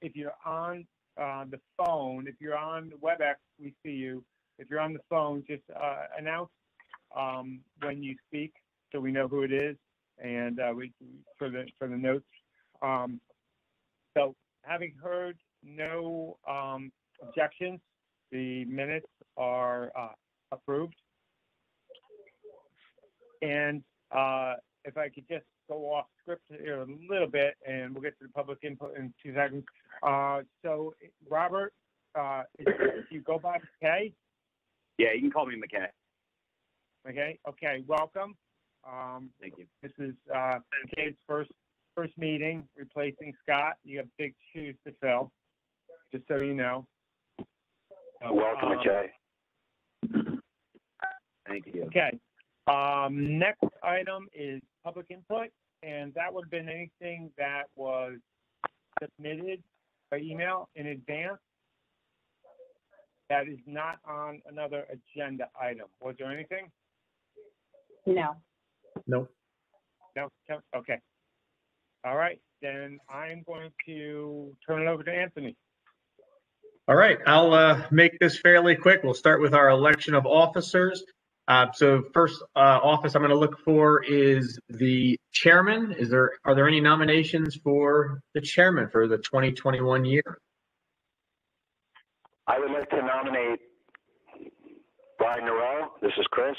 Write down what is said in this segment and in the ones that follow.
if you're on the phone, if you're on WebEx, we see you. If you're on the phone, just announce when you speak so we know who it is, and for the notes. So having heard no objections, the minutes are approved. And if I could just go off script here a little bit, and we'll get to the public input in 2 seconds. So, Robert, you go by McKay? Yeah, you can call me McKay. McKay? Okay, welcome. Thank you. This is McKay's first meeting replacing Scott. You have big shoes to fill, just so you know. Welcome, McKay. Thank you. Okay. Next item is public input, and that would have been anything that was submitted by email in advance that is not on another agenda item. Was there anything? No. No. Okay. All right, then I'm going to turn it over to Anthony. All right, I'll make this fairly quick. We'll start with our election of officers. So first office I'm going to look for is the chairman. Are there any nominations for the chairman for the 2021 year? I would like to nominate Brian Norell, this is Chris,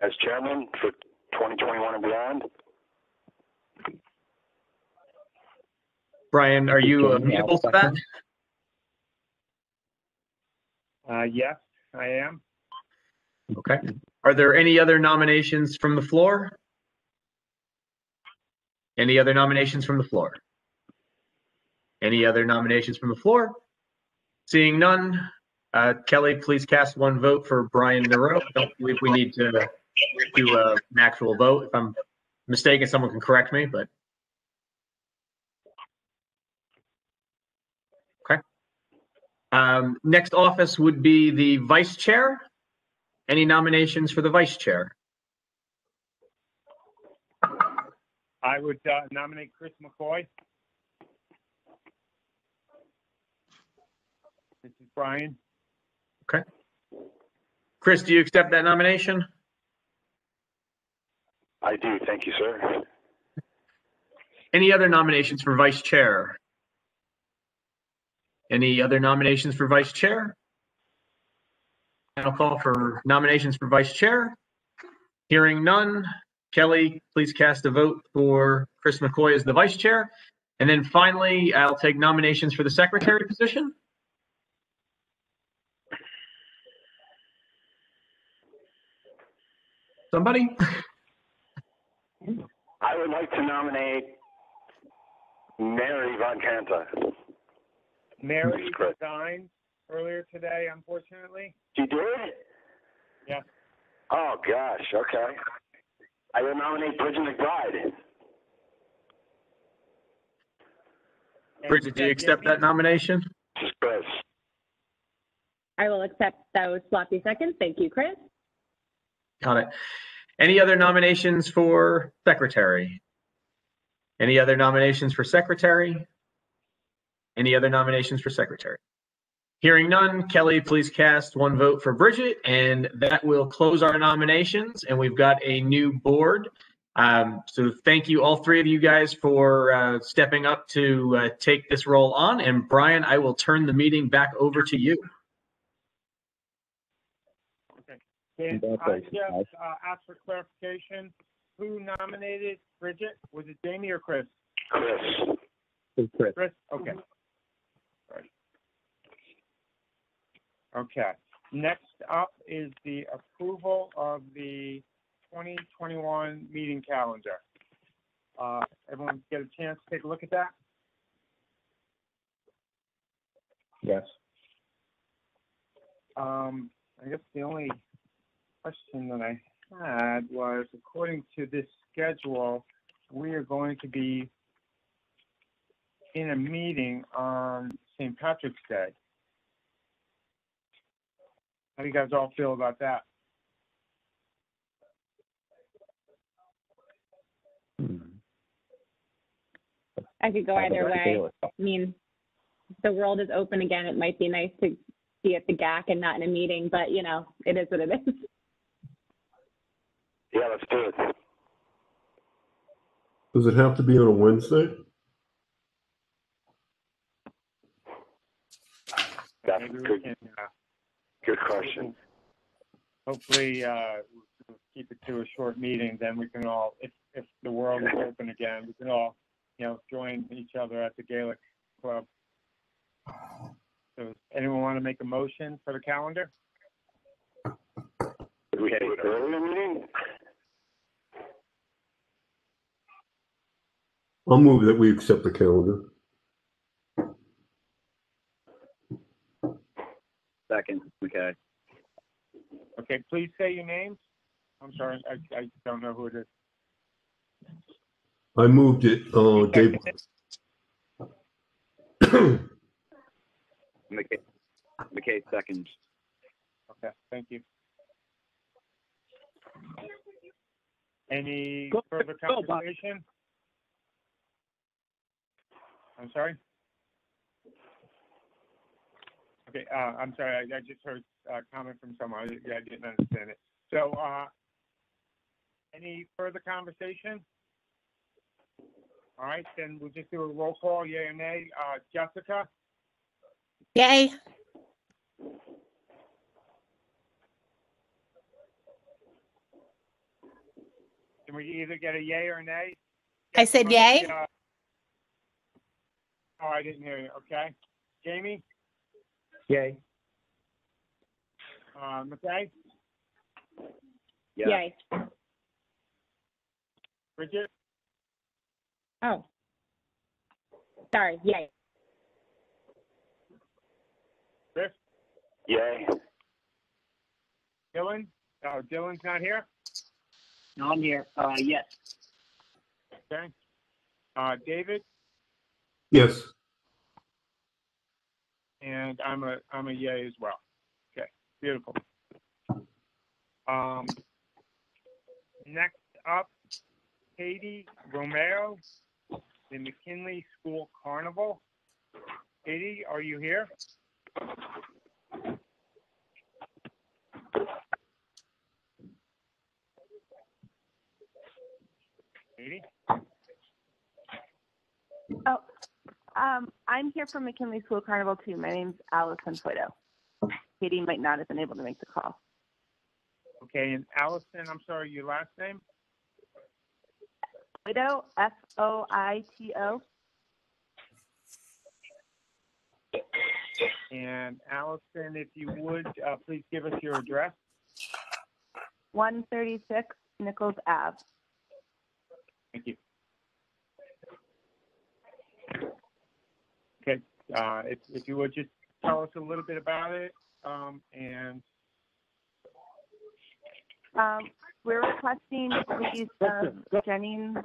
as chairman for 2021 and beyond. Brian, are you amenable to that? Yes, I am. Okay. Are there any other nominations from the floor? Any other nominations from the floor? Any other nominations from the floor? Seeing none, Kelly, please cast one vote for Brian Nero. I don't believe we need to do an actual vote. If I'm mistaken, someone can correct me, but. Okay. Next office would be the vice chair. Any nominations for the vice chair? I would nominate Chris McCoy. This is Brian. Okay. Chris, do you accept that nomination? I do, thank you, sir. Any other nominations for vice chair? Any other nominations for vice chair? I'll call for nominations for vice chair. Hearing none, Kelly, please cast a vote for Chris McCoy as the vice chair. And then finally, I'll take nominations for the secretary position. Somebody? I would like to nominate Mary Von Canta. Mary resigned earlier today, unfortunately. You did? Yeah. Oh, gosh, okay. I will nominate Bridget McBride. Bridget, do you accept that nomination? This is Chris. I will accept those sloppy seconds. Thank you, Chris. Got it. Any other nominations for secretary? Any other nominations for secretary? Any other nominations for secretary? Hearing none, Kelly, please cast one vote for Bridget, and that will close our nominations, and we've got a new board. So thank you, all three of you guys, for stepping up to take this role on. And Brian, I will turn the meeting back over to you. Okay. Can I just ask for clarification? Who nominated Bridget? Was it Jamie or Chris? Chris. Chris? Okay. All right. Okay. Next up is the approval of the 2021 meeting calendar. Everyone get a chance to take a look at that? Yes. I guess the only question that I had was, according to this schedule, we are going to be in a meeting on St. Patrick's Day. How do you guys all feel about that? I could go either way. I mean, the world is open again, it might be nice to be at the GAC and not in a meeting, but you know, it is what it is. Yeah, let's do it. Does it have to be on a Wednesday? That's Maybe we good. can, Good question. hopefully, we'll keep it to a short meeting, then we can all, if the world is open again, we can all, you know, join each other at the Gaelic Club. So, does anyone want to make a motion for the calendar? Did we do it earlier meeting? I'll move that we accept the calendar. Second, okay. Okay, please say your names. I'm sorry, I don't know who it is. I moved it, Dave. McKay seconds. Okay, thank you. Any Go- further go, Bob. conversation? I'm sorry? Okay, I'm sorry, I just heard a comment from someone, I didn't understand it. So, any further conversation? All right, then we'll just do a roll call, yea or nay. Jessica, Yay. can we either get a yea or a nay? I said Jessica, yay. Oh, I didn't hear you, okay. Jamie, Yay. McKay, Yeah. Yay. Bridget, Oh. Sorry, yay. Chris, Yay. Dylan? Oh, Dylan's not here? No, I'm here. Yes. Okay. David, Yes. and I'm a yay as well. Okay, beautiful. Next up, Katie Romero, the McKinley School Carnival. Katie, are you here? Katie? I'm here from McKinley School Carnival too. My name's Allison Foydo. Katie might not have been able to make the call. Okay, and Allison, I'm sorry, your last name? Foydo, Foito. And Allison, if you would, please give us your address. 136 Nichols Ave. Thank you. Okay, if you would just tell us a little bit about it, and We're requesting the use of Jennings.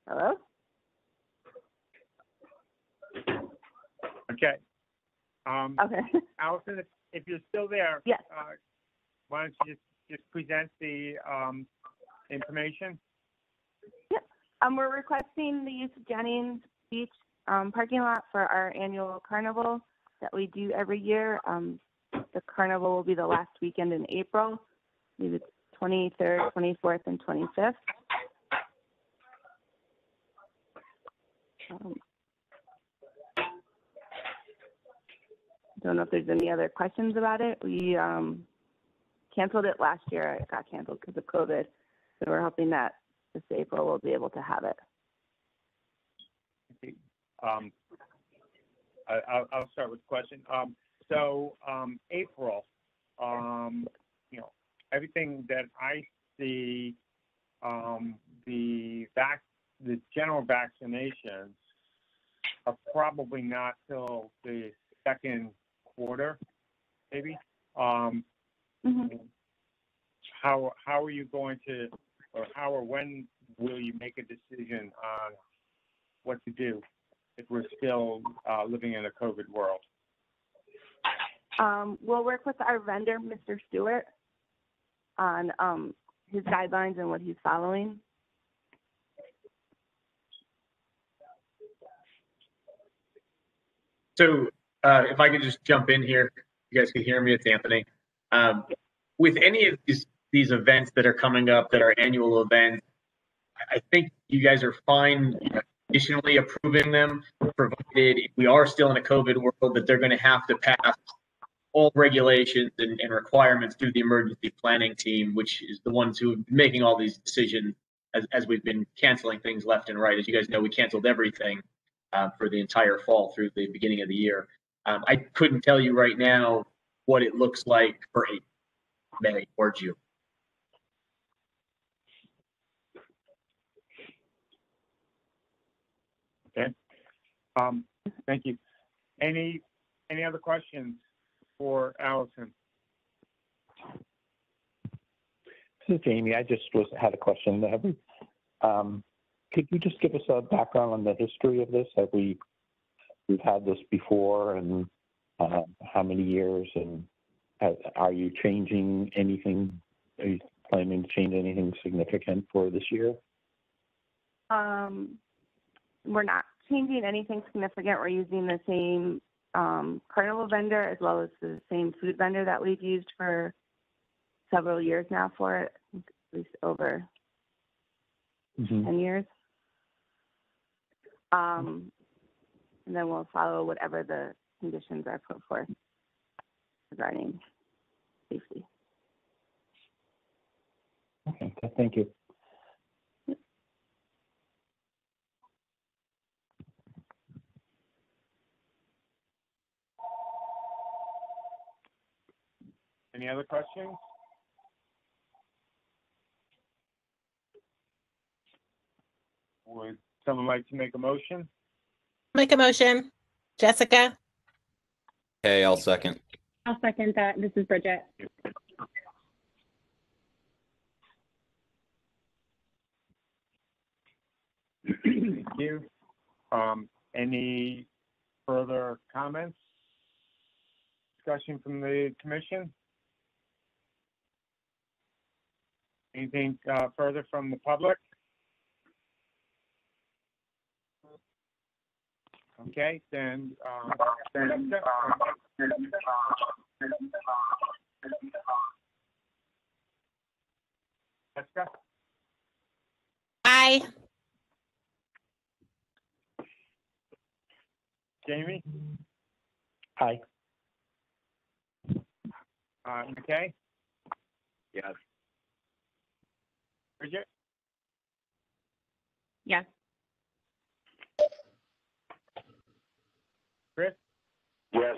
Hello? okay. Okay. Allison, if you're still there, Yes. Why don't you just present the information? Yep. We're requesting the use of Jennings Beach parking lot for our annual carnival that we do every year. The carnival will be the last weekend in April, maybe the 23rd, 24th, and 25th. Don't know if there's any other questions about it. We canceled it last year. It got canceled because of COVID. So we're hoping that this April we'll be able to have it. Okay. I'll start with the question. April, everything that I see, the general vaccinations are probably not till the second quarter, maybe. How are you going to, or how or when will you make a decision on what to do if we're still living in a COVID world? We'll work with our vendor, Mr. Stewart, on his guidelines and what he's following. So if I could just jump in here, you guys can hear me, it's Anthony. With any of these events that are coming up that are annual events, I think you guys are fine additionally approving them, provided if we are still in a COVID world, that they're going to have to pass all regulations and requirements through the emergency planning team, which is the ones who have been making all these decisions as we've been canceling things left and right. As you guys know, we canceled everything for the entire fall through the beginning of the year. I couldn't tell you right now what it looks like for May or June. Okay. Thank you. Any other questions for Allison? This is Jamie. I just had a question. Could you just give us a background on the history of this? Have we've had this before, and how many years? And are you changing anything? Are you planning to change anything significant for this year? We're not changing anything significant. We're using the same carnival vendor as well as the same food vendor that we've used for several years now for it, at least over 10 years. And then we'll follow whatever the conditions are put forth regarding safety. Okay, thank you. Any other questions? Would someone like to make a motion? Make a motion. Jessica? Okay, I'll second. I'll second that. This is Bridget. Thank you. Any further comments? Discussion from the commission? Anything further from the public? Okay, then, Jessica? Aye. Jamie? Aye. McKay? Yes. Bridget? Yes. Chris? Yes.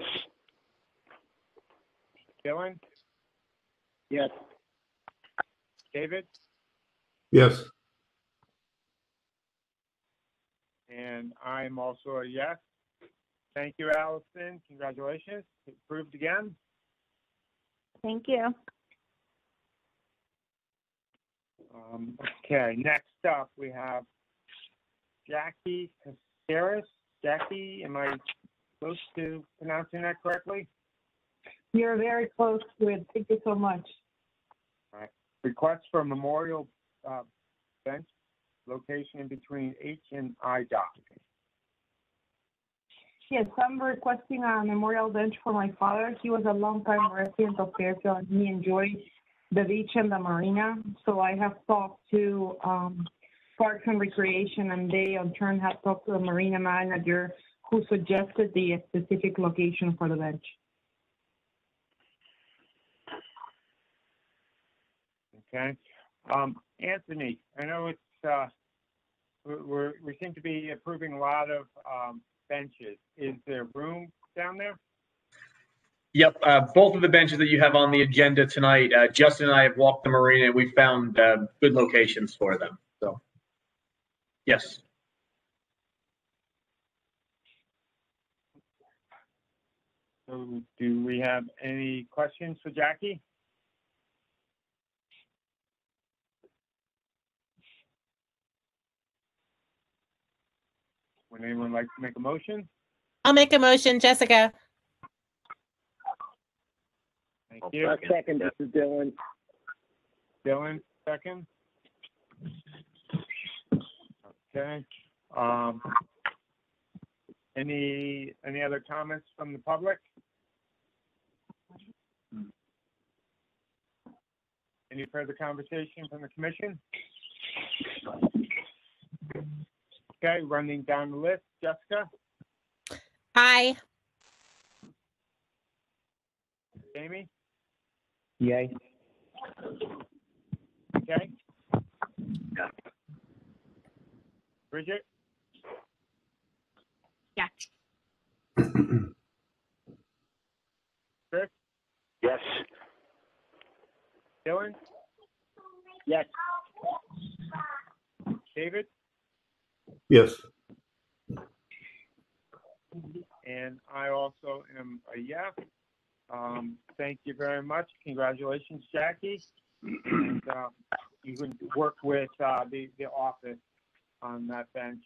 Dylan? Yes. David? Yes. And I'm also a yes. Thank you, Allison. Congratulations. Approved again. Thank you. Okay, next up we have Jackie Caceres. Jackie, am I close to pronouncing that correctly? You're very close to it. Thank you so much. All right. Request for memorial bench location in between H and I dock. Yes, I'm requesting a memorial bench for my father. He was a longtime resident of Fairfield, and he enjoyed the beach and the marina. So I have talked to Parks and Recreation, and they in turn have talked to the marina manager who suggested the specific location for the bench. Okay. Anthony, I know it's we seem to be approving a lot of benches. Is there room down there? Yep, both of the benches that you have on the agenda tonight, Justin and I have walked the marina and we found good locations for them. So, yes. So do we have any questions for Jackie? Would anyone like to make a motion? I'll make a motion. Jessica? Thank you. Second, this is Dylan. Dylan, second. Okay. Any other comments from the public? Any further conversation from the commission? Okay, running down the list. Jessica? Aye. Jamie? Yay. Okay. Yeah. Bridget? Yeah. Chris? Yes. Dylan? Yes. David? Yes. And I also am a yes. Thank you very much. Congratulations, Jackie. And you can work with the office on that bench.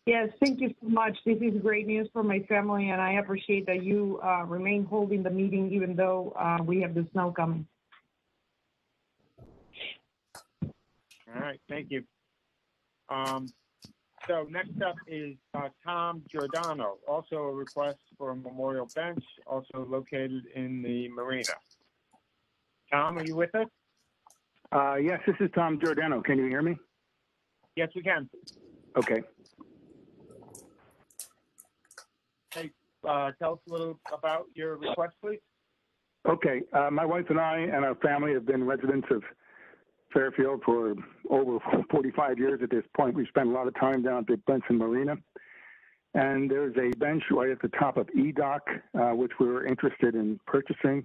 Yes, thank you so much. This is great news for my family, and I appreciate that you remain holding the meeting even though we have the snow coming. All right, thank you. So next up is Tom Giordano, also a request for a memorial bench, also located in the marina. Tom, are you with us? Yes, this is Tom Giordano. Can you hear me? Yes, we can. Okay. Hey, tell us a little about your request, please. Okay. My wife and I and our family have been residents of Fairfield for over 45 years at this point. We spent a lot of time down at the Benson Marina. And there's a bench right at the top of E-Dock, which we were interested in purchasing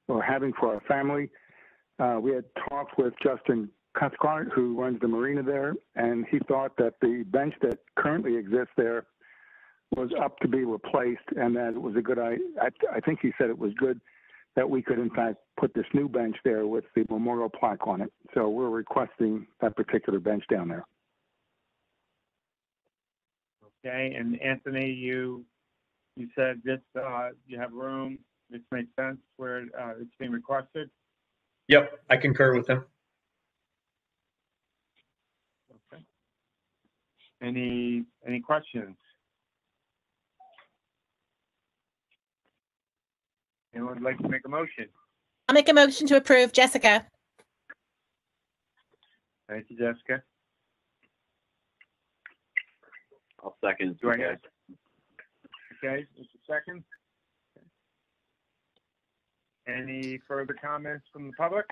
or having for our family. We had talked with Justin Cathcart, who runs the marina there, and he thought that the bench that currently exists there was up to be replaced, and that it was a good idea. I think he said it was good that we could, in fact, put this new bench there with the memorial plaque on it. So we're requesting that particular bench down there. Okay, and Anthony, you said this, you have room, this makes sense where it's being requested? Yep, I concur with him. Okay. Any questions? Anyone would like to make a motion? I'll make a motion to approve. Jessica. Thank you, Jessica. I'll second. Do I have? Okay, just a second. Any further comments from the public?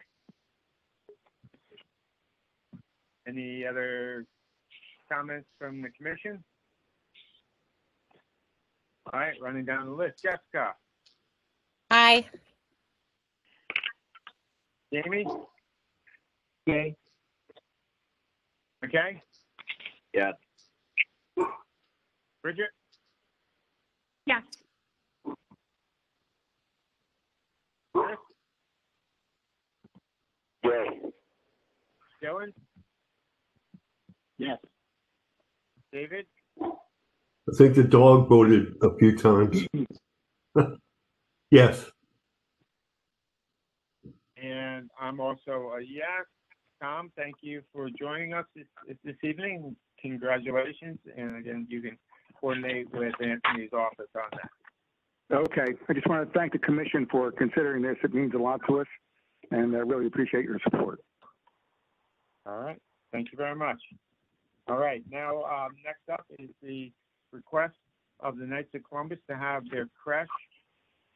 Any other comments from the commission? All right, running down the list. Jessica? Aye. Jamie? Yay. Okay. Yes. Bridget? Yes. Chris? Yay. Dylan? Yes. David? I think the dog voted a few times. Yes. And I'm also a yes. Tom, thank you for joining us this evening. Congratulations. And again, you can coordinate with Anthony's office on that. Okay. I just want to thank the commission for considering this. It means a lot to us, and I really appreciate your support. All right. Thank you very much. All right. Now, next up is the request of the Knights of Columbus to have their creche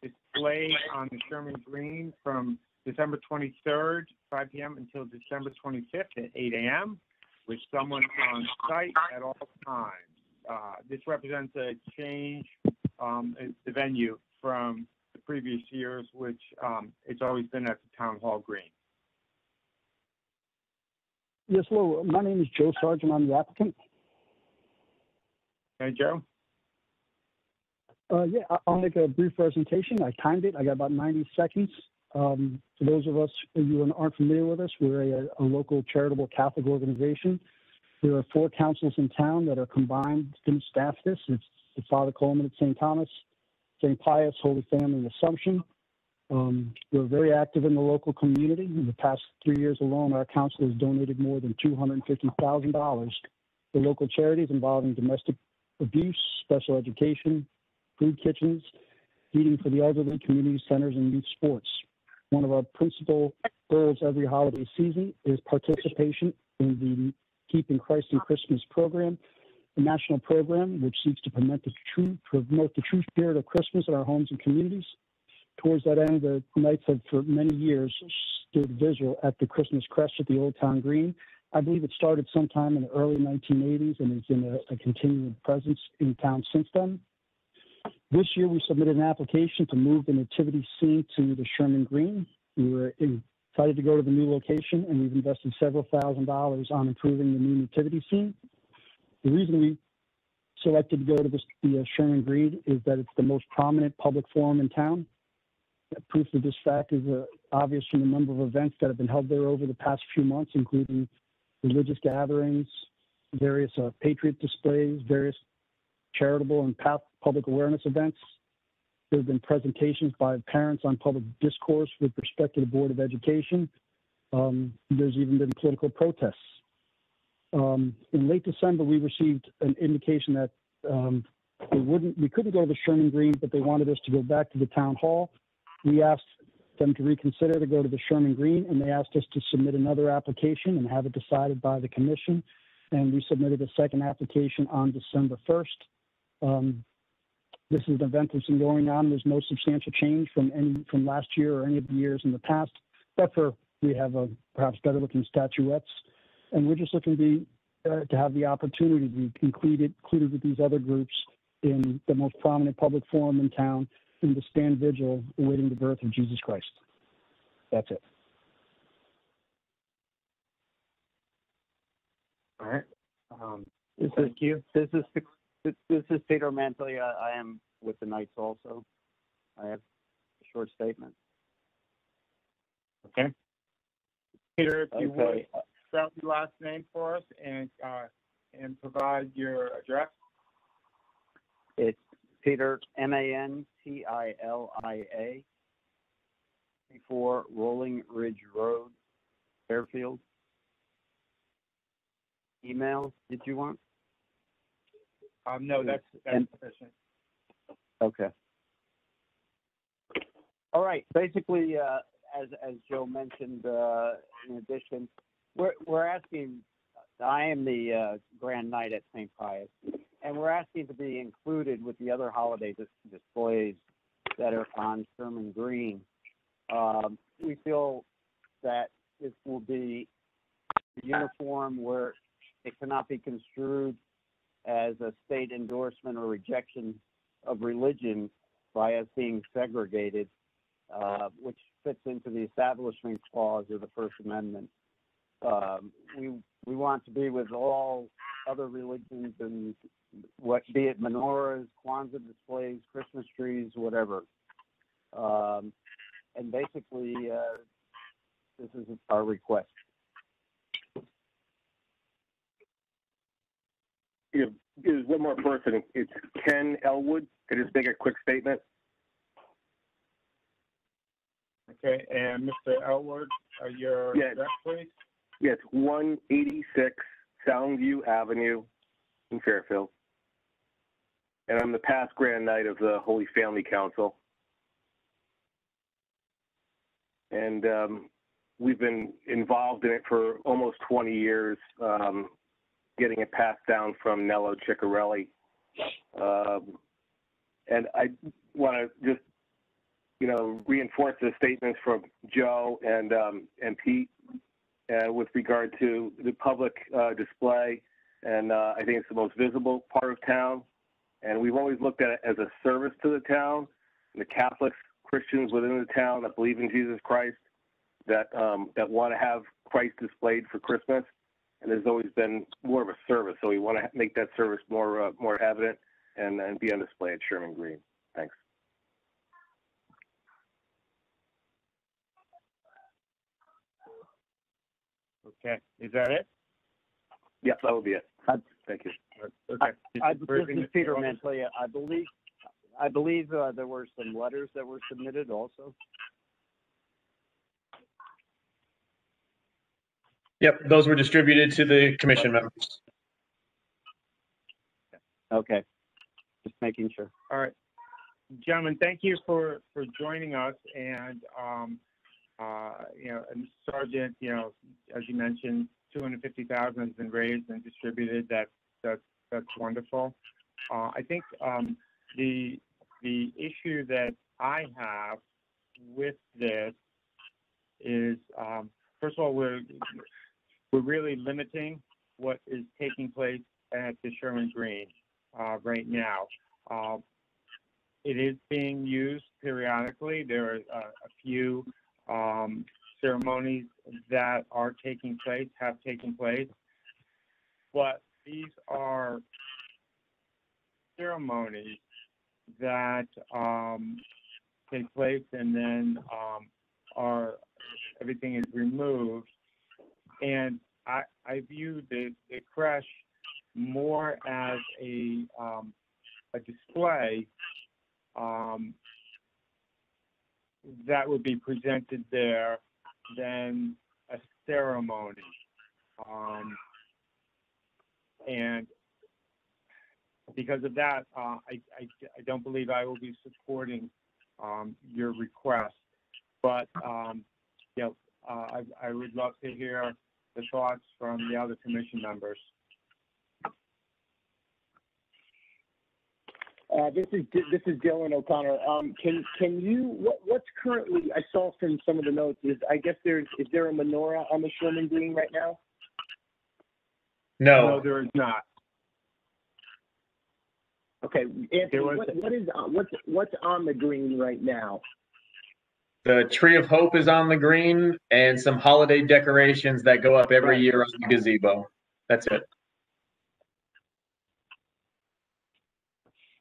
displayed on the Sherman Green from December 23rd, 5 p.m. until December 25th at 8 a.m. with someone on site at all times. This represents a change in the venue from the previous years, which it's always been at the Town Hall Green. Yes, hello. My name is Joe Sargent. I'm the applicant. Hey, Joe. Yeah, I'll make a brief presentation. I timed it. I got about 90 seconds. For those of us who aren't familiar with us, we're a local charitable Catholic organization. There are 4 councils in town that are combined to staff this. It's the Father Coleman at St. Thomas, St. Pius, Holy Family, and Assumption. We're very active in the local community. In the past 3 years alone, our council has donated more than $250,000 to local charities involving domestic abuse, special education, food kitchens, feeding for the elderly, community centers, and youth sports. One of our principal goals every holiday season is participation in the Keeping Christ in Christmas program, a national program which seeks to promote the true spirit of Christmas in our homes and communities. Towards that end, the Knights have for many years stood vigil at the Christmas crest at the Old Town Green. I believe it started sometime in the early 1980s and has been a continuing presence in town since then. This year, we submitted an application to move the nativity scene to the Sherman Green. We were excited to go to the new location, and we've invested several $1,000s on improving the new nativity scene. The reason we selected to go to the Sherman Green is that it's the most prominent public forum in town. Proof of this fact is obvious from the number of events that have been held there over the past few months, including religious gatherings, various patriot displays, various charitable and public awareness events. There have been presentations by parents on public discourse with respect to the Board of Education. There's even been political protests. In late December, we received an indication that we couldn't go to the Sherman Green, but they wanted us to go back to the town hall. We asked them to reconsider to go to the Sherman Green, and they asked us to submit another application and have it decided by the commission. And we submitted a second application on December 1st. This is an event that's been going on. There's no substantial change from last year or any of the years in the past, except for we have perhaps better looking statuettes. And we're just looking to have the opportunity to be included with these other groups in the most prominent public forum in town and to stand vigil awaiting the birth of Jesus Christ. That's it. All right. Thank you. This is Peter Mantley. I am with the Knights also. I have a short statement. Okay. Peter, if you would spell your last name for us and provide your address. It's Peter, Mantilia, 54 Rolling Ridge Road, Fairfield. Email, did you want? No, that's sufficient. Okay. All right. Basically, as Joe mentioned, in addition, we're asking. I am the Grand Knight at St. Pius, and we're asking to be included with the other holiday displays that are on Sherman Green. We feel that this will be uniform where it cannot be construed as a state endorsement or rejection of religion by us being segregated, which fits into the Establishment Clause of the First Amendment. We want to be with all other religions, and be it menorahs, Kwanzaa displays, Christmas trees, whatever. And basically, this is our request. There's one more person. It's Ken Elwood. Can I just make a quick statement? Okay, and Mr. Elwood, your address, please? Yeah, it's 186 Soundview Avenue in Fairfield. And I'm the past Grand Knight of the Holy Family Council. And we've been involved in it for almost 20 years, getting it passed down from Nello Ciccarelli. And I want to just, reinforce the statements from Joe and Pete with regard to the public display. And I think it's the most visible part of town. And we've always looked at it as a service to the town, and the Catholics, Christians within the town that believe in Jesus Christ, that want to have Christ displayed for Christmas. And there's always been more of a service, so we want to make that service more evident and be on display at Sherman Green. Thanks. Okay, is that it? Yes, that will be it. Thank you. Okay. This is Peter Mantley. I I believe there were some letters that were submitted also. Yep, those were distributed to the commission members. Okay, just making sure. All right, gentlemen, thank you for joining us. And and Sergeant, as you mentioned, 250,000 has been raised and distributed. That's wonderful. I think the issue that I have with this is, first of all, we're really limiting what is taking place at the Sherman Green right now. It is being used periodically. There are a few ceremonies that are taking place, have taken place, but these are ceremonies that take place and then everything is removed. And I view the creche more as a display that would be presented there than a ceremony. And because of that, I don't believe I will be supporting your request. But I would love to hear the thoughts from the other commission members. This is Dylan O'Connor. Can you what's currently, I saw from some of the notes, is there a menorah on the Sherman Green right now? No, there is not. Okay, Anthony, what's on the green right now? The Tree of Hope is on the green and some holiday decorations that go up every year on the gazebo. That's it.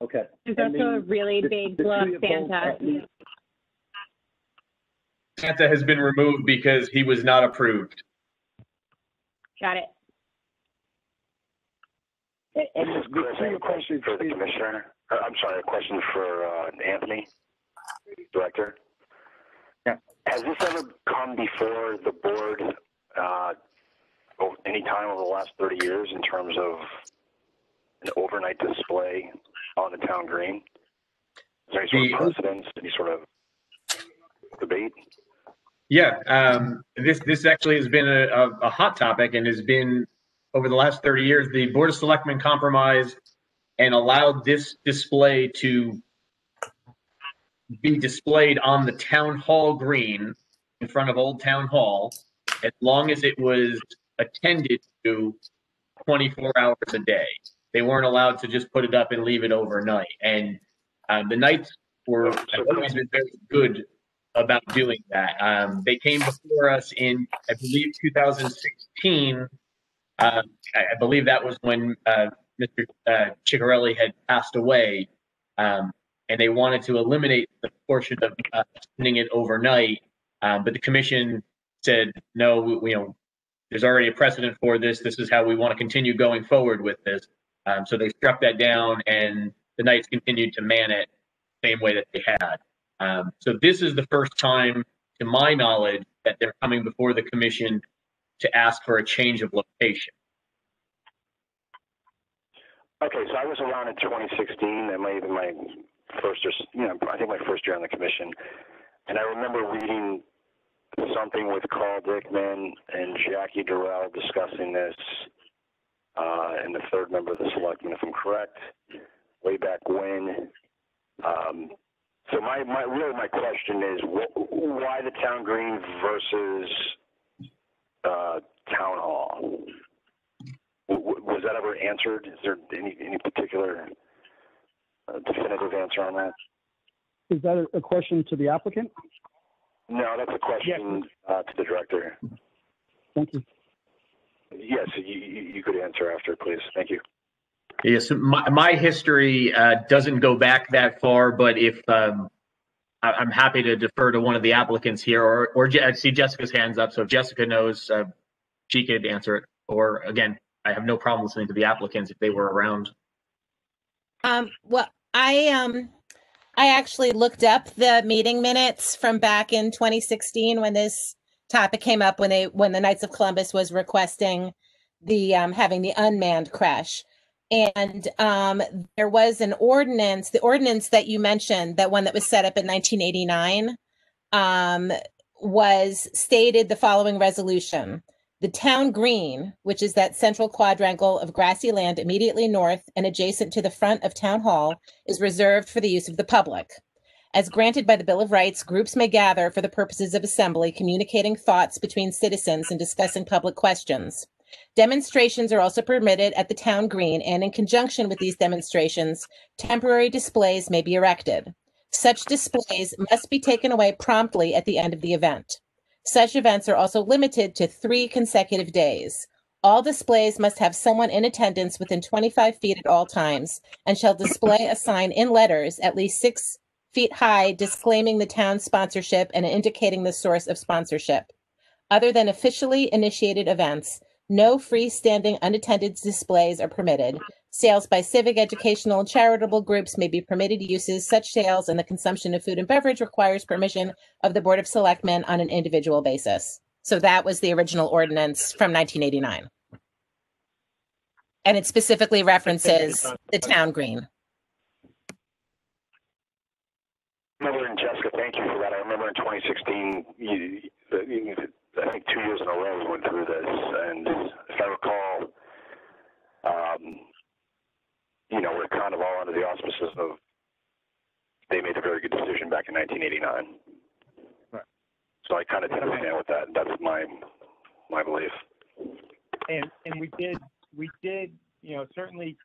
Okay. There's also a really big blow up Santa. Santa has been removed because he was not approved. Got it. And Chris, I have a question for the commissioner. I'm sorry, a question for Anthony, director. Yeah. Has this ever come before the board any time over the last 30 years in terms of an overnight display on the town green? Is there any sort of precedence, any sort of debate? Yeah, this actually has been a hot topic and has been, over the last 30 years, the Board of Selectmen compromised and allowed this display to be displayed on the town hall green in front of Old Town Hall, as long as it was attended to 24 hours a day. They weren't allowed to just put it up and leave it overnight. And the Knights have always been very good about doing that. They came before us in, I believe, 2016. I believe that was when Mr. Ciccarelli had passed away, and they wanted to eliminate the portion of sending it overnight. But the commission said, no, there's already a precedent for this. This is how we want to continue going forward with this. So they struck that down, and the Knights continued to man it the same way that they had. So this is the first time, to my knowledge, that they're coming before the commission to ask for a change of location. Okay, so I was around in 2016. That might have been my first, I think my first year on the commission. And I remember reading something with Carl Dickman and Jackie Durrell discussing this, and the third member of the selectmen, if I'm correct, way back when. So my question is, why the town green versus town hall? Was that ever answered? Is there any particular definitive answer on that? Is that a question to the applicant? No, that's a question to the director. Thank you. Yes, you could answer after, please. Thank you. Yes, my history doesn't go back that far, but if I'm happy to defer to one of the applicants here, or I see Jessica's hands up, so if Jessica knows, she could answer it. Or again, I have no problem listening to the applicants if they were around. Well, I actually looked up the meeting minutes from back in 2016 when this topic came up, when the Knights of Columbus was requesting the having the unmanned crash. And there was an ordinance, the ordinance that you mentioned, that one that was set up in 1989, was stated the following resolution. The town green, which is that central quadrangle of grassy land immediately north and adjacent to the front of Town Hall, is reserved for the use of the public. As granted by the Bill of Rights, groups may gather for the purposes of assembly, communicating thoughts between citizens and discussing public questions. Demonstrations are also permitted at the town green, and in conjunction with these demonstrations, temporary displays may be erected. Such displays must be taken away promptly at the end of the event. Such events are also limited to 3 consecutive days. All displays must have someone in attendance within 25 feet at all times and shall display a sign in letters at least 6 feet high disclaiming the town's sponsorship and indicating the source of sponsorship. Other than officially initiated events, no freestanding unattended displays are permitted. Sales by civic, educational, and charitable groups may be permitted uses. Such sales and the consumption of food and beverage requires permission of the Board of Selectmen on an individual basis. So that was the original ordinance from 1989. And it specifically references the town green. I remember, and Jessica, thank you for that. I remember in 2016, I think 2 years in a row we went through this, and if I recall, we're kind of all under the auspices of they made a very good decision back in 1989. Right. So I kind of understand with that. That's my belief. And we did certainly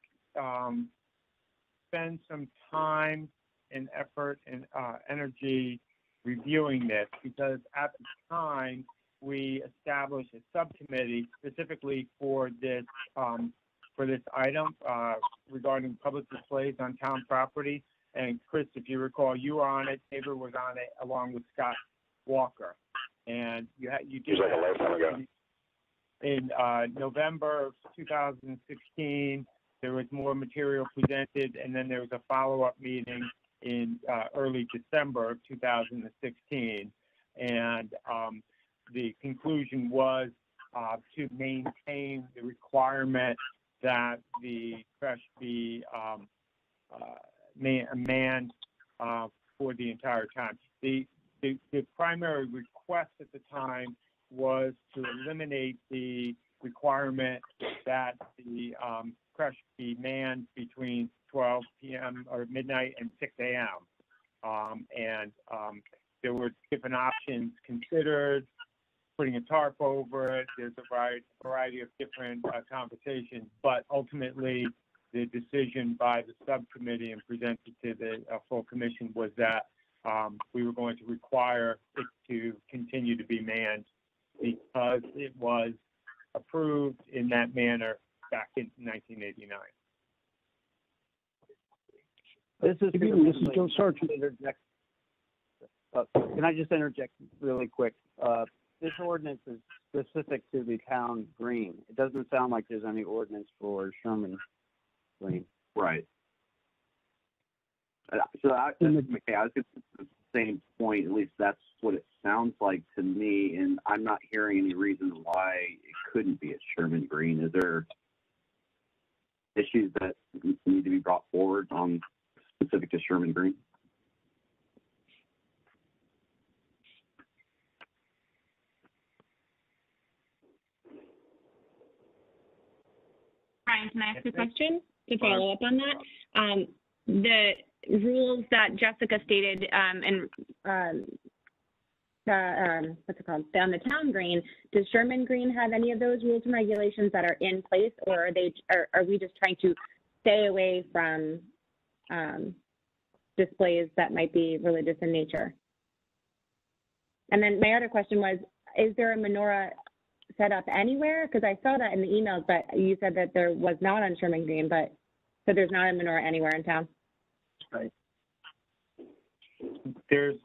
spend some time and effort and energy reviewing this, because at the time we established a subcommittee specifically for this item regarding public displays on town property. And Chris, if you recall, you were on it. David was on it along with Scott Walker, and you did like a lifetime ago. In November of 2016. There was more material presented, and then there was a follow-up meeting in early December of 2016, and the conclusion was to maintain the requirement that the crash be manned for the entire time. The primary request at the time was to eliminate the requirement that the crash be manned between 12 p.m. or midnight and 6 a.m. There were different options considered, putting a tarp over it. There's a variety of different conversations, but ultimately the decision by the subcommittee and presented to the full commission was that we were going to require it to continue to be manned because it was approved in that manner back in 1989. This is Joe Sargent. Can I just interject really quick? This ordinance is specific to the town green. It doesn't sound like there's any ordinance for Sherman Green. Right. So I was going to the same point, at least that's what it sounds like to me, and I'm not hearing any reason why it couldn't be at Sherman Green. Is there issues that need to be brought forward on specific to Sherman Green? Brian, can I ask a question to follow up on that? The rules that Jessica stated what's it called, on the town green, does Sherman Green have any of those rules and regulations that are in place, or are we just trying to stay away from displays that might be religious in nature? And then my other question was, is there a menorah set up anywhere? Because I saw that in the emails, but you said that there was not on Sherman Green, but so there's not a menorah anywhere in town? Right. There's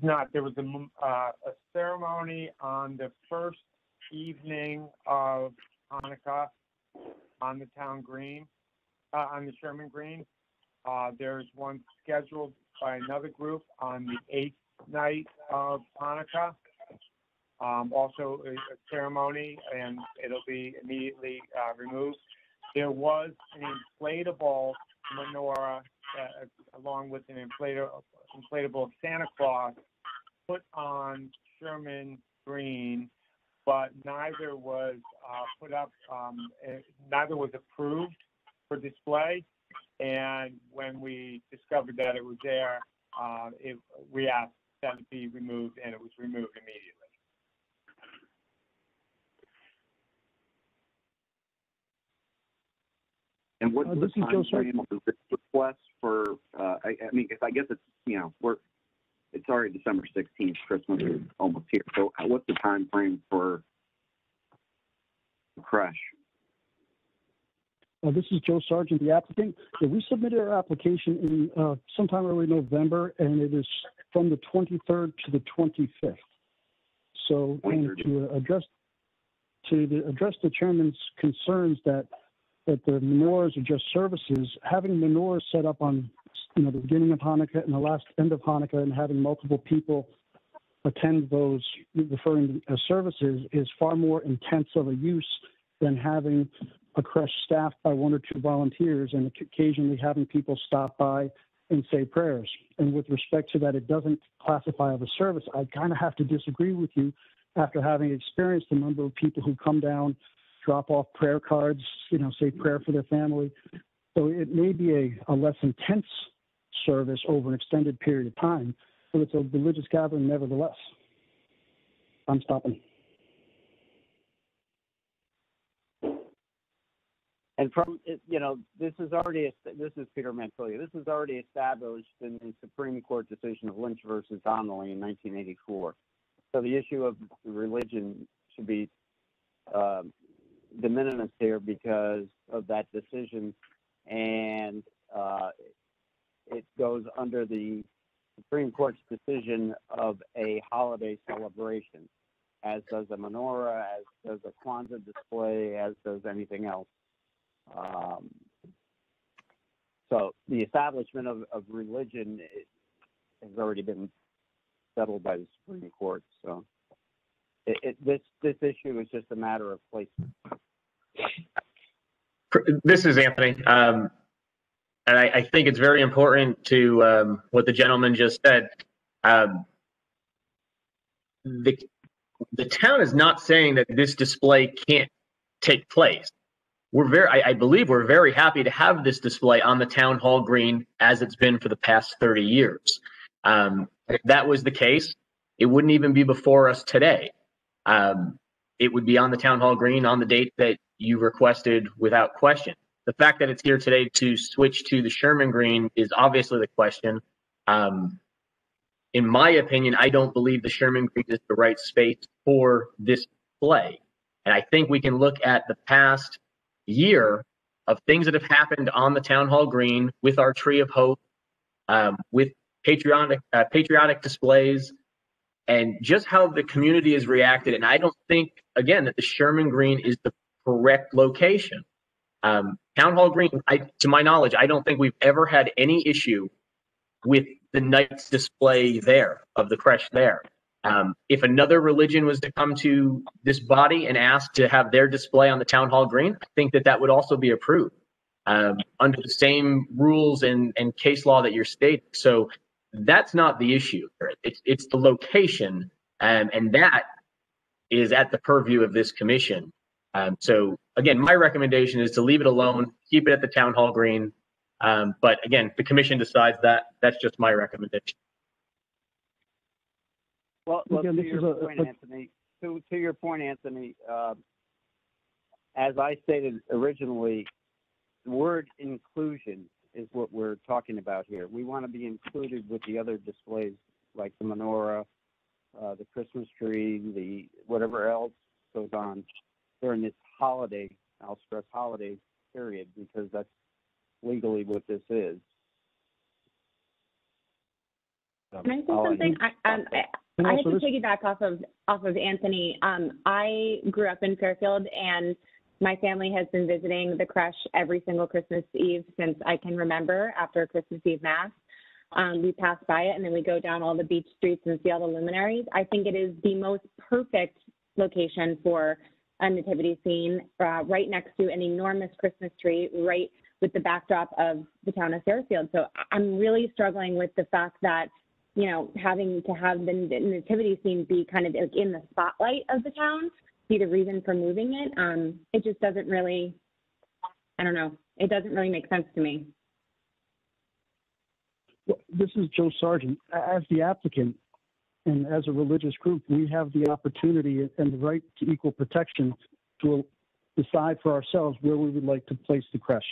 not. There was a ceremony on the first evening of Hanukkah on the town green, on the Sherman Green. There's one scheduled by another group on the 8th night of Hanukkah. Also a ceremony, and it'll be immediately removed. There was an inflatable menorah along with an inflatable Santa Claus put on Sherman Green, but neither was put up, neither was approved for display. And when we discovered that it was there, we asked that it be removed, and it was removed immediately. And what's the time frame of this request for, I mean, I guess it's, it's already December 16th, Christmas is almost here. So what's the time frame for the crash? This is Joe Sargent, the applicant. Yeah, we submitted our application in sometime early November, and it is from the 23rd to the 25th. So, and to address the chairman's concerns that the menorahs are just services, having menorahs set up on the beginning of Hanukkah and the last end of Hanukkah, and having multiple people attend those referring as services is far more intense of a use than having a creche staffed by one or two volunteers and occasionally having people stop by and say prayers. And with respect to that, it doesn't classify as a service. I kind of have to disagree with you after having experienced a number of people who come down, drop off prayer cards, say prayer for their family. So it may be a less intense service over an extended period of time, but it's a religious gathering nevertheless. I'm stopping. And from, this is Peter Mantolia. This is already established in the Supreme Court decision of Lynch versus Donnelly in 1984. So the issue of religion should be de minimis here because of that decision, and it goes under the Supreme Court's decision of a holiday celebration, as does a menorah, as does a Kwanzaa display, as does anything else. So the establishment of religion has already been settled by the Supreme Court. So this issue is just a matter of placement. This is Anthony. And I think it's very important to what the gentleman just said. The town is not saying that this display can't take place. I believe we're very happy to have this display on the town hall green as it's been for the past 30 years. If that was the case, it wouldn't even be before us today. It would be on the town hall green on the date that you requested without question. The fact that it's here today to switch to the Sherman Green is obviously the question. In my opinion, I don't believe the Sherman Green is the right space for this display. And I think we can look at the past year of things that have happened on the town hall green with our Tree of Hope, with patriotic displays, and just how the community has reacted. And I don't think, again, that the Sherman Green is the correct location. Town hall green, to my knowledge, I don't think we've ever had any issue with the night's display there, of the creche there. If another religion was to come to this body and ask to have their display on the town hall green, I think that would also be approved under the same rules and case law that you're stating. So that's not the issue. It's the location, and that is at the purview of this commission. So again, my recommendation is to leave it alone, keep it at the town hall green. But again, the commission decides that. That's just my recommendation. Well, again, to your point, Anthony, as I stated originally, the word inclusion is what we're talking about here. We want to be included with the other displays like the menorah, the Christmas tree, the whatever else goes on during this holiday, I'll stress holiday period, because that's legally what this is. Can I say something? I have to piggyback off of Anthony. I grew up in Fairfield, and My family has been visiting the creche every single Christmas Eve since I can remember after Christmas Eve Mass. We pass by it and then we go down all the beach streets and see all the luminaries. I think it is the most perfect location for a nativity scene, right next to an enormous Christmas tree, right with the backdrop of the town of Fairfield. So I'm really struggling with the fact that, you know, having to have the nativity scene be kind of like in the spotlight of the town, be the reason for moving it. It just doesn't really, I don't know, it doesn't really make sense to me. This is Joe Sargent. As the applicant and as a religious group, we have the opportunity and the right to equal protection to decide for ourselves where we would like to place the creche.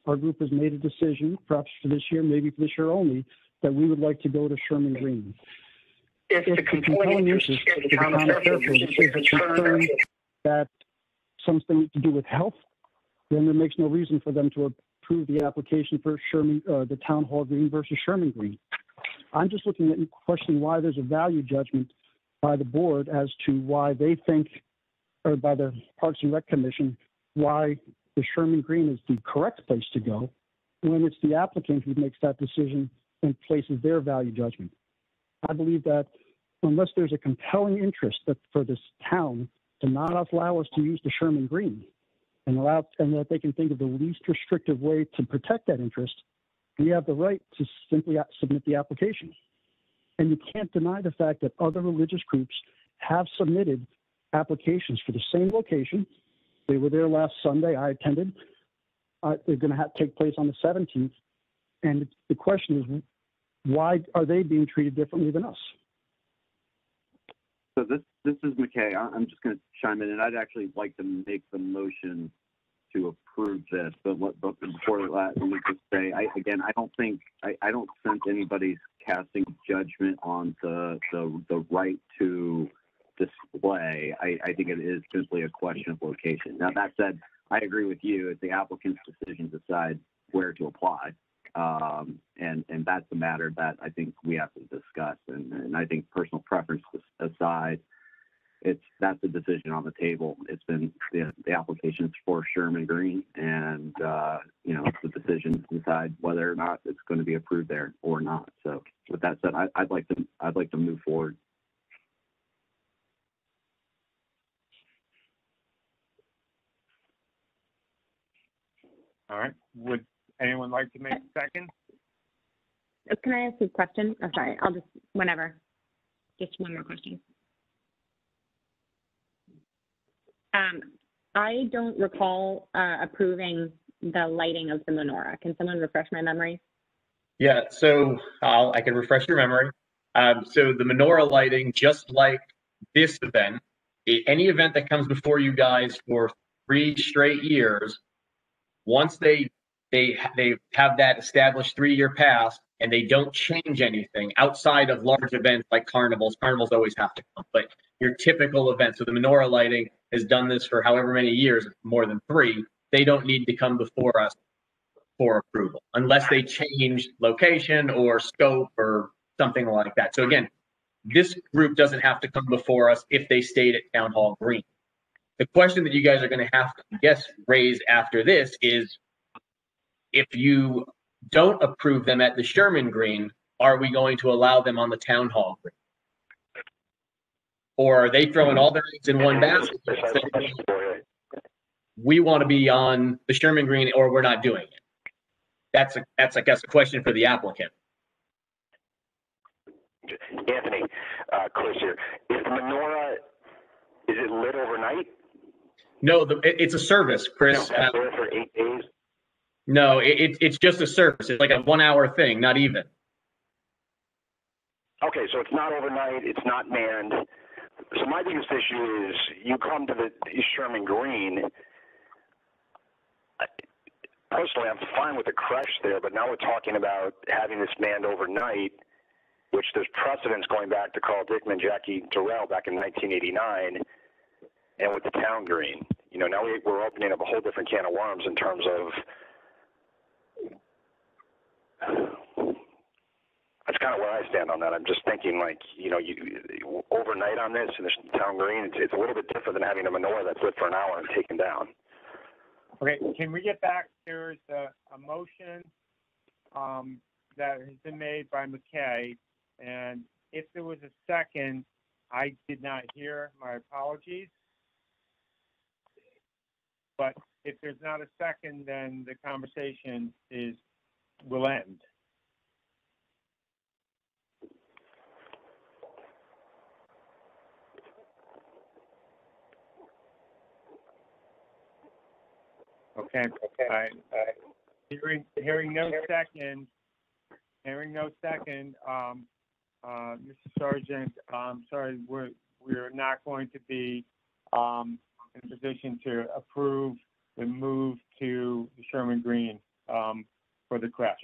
Our group has made a decision, perhaps for this year, maybe for this year only, that we would like to go to Sherman Green. If the compelling interest of the town of Fairfield is a concern that something to do with health, then there makes no reason for them to approve the application for Sherman, the Town Hall Green versus Sherman Green. I'm just looking at and questioning why there's a value judgment by the board as to why they think, or by the Parks and Rec Commission, why the Sherman Green is the correct place to go, when it's the applicant who makes that decision and places their value judgment. I believe that unless there's a compelling interest that for this town to not allow us to use the Sherman Green and that they can think of the least restrictive way to protect that interest, we have the right to simply submit the application. And you can't deny the fact that other religious groups have submitted applications for the same location. They were there last Sunday. I attended. They're going to take place on the 17th. And the question is, why are they being treated differently than us? So this is McKay. I'm just going to chime in, and I'd actually like to make the motion to approve this. But before that, let me just say, I don't sense anybody's casting judgment on the right to display. I think it is simply a question of location. Now, that said, I agree with you. It's the applicant's decision to decide where to apply. And that's a matter that I think we have to discuss. And I think personal preference aside, that's a decision on the table. It's been the applications for Sherman Green, and it's the decision to decide whether or not it's going to be approved there or not. So with that said, I'd like to move forward. All right. Would anyone like to make a second? Can I ask a question? Oh, sorry, I'll just, whenever. Just one more question. I don't recall approving the lighting of the menorah. Can someone refresh my memory? Yeah, so I can refresh your memory. So the menorah lighting, just like this event, any event that comes before you guys for 3 straight years, once they have that established 3-year pass and they don't change anything outside of large events like carnivals always have to come, but your typical events, so the menorah lighting has done this for however many years, more than 3, they don't need to come before us for approval unless they change location or scope or something like that. So again, this group doesn't have to come before us if they stayed at Town Hall Green. The question that you guys are going to have to, I guess, raise after this is, if you don't approve them at the Sherman Green, are we going to allow them on the Town Hall Green? Or are they throwing all their eggs in one basket? We want to be on the Sherman Green, or we're not doing it. That's I guess, a question for the applicant. Anthony, Chris here. Is the menorah, is it lit overnight? No, it's a service, Chris. No, there for 8 days. No, it's just a service. It's like a 1-hour thing, not even. Okay, so it's not overnight. It's not manned. So my biggest issue is you come to the Sherman Green. Personally, I'm fine with the creche there, but now we're talking about having this manned overnight, which there's precedence going back to Carl Dickman, Jackie Durrell back in 1989, and with the Town Green. Now we're opening up a whole different can of worms in terms of that's kind of where I stand on that. I'm just thinking, like, you overnight on this in the Town Green, it's a little bit different than having a menorah that's lit for an hour and taken down. Okay, can we get back? There's a motion that has been made by McKay, and if there was a second, I did not hear. My apologies. But if there's not a second, then the conversation will end. Okay. All right. Hearing no second. Mr. Sargent, sorry, we're not going to be in a position to approve the move to the Sherman Green for the creche.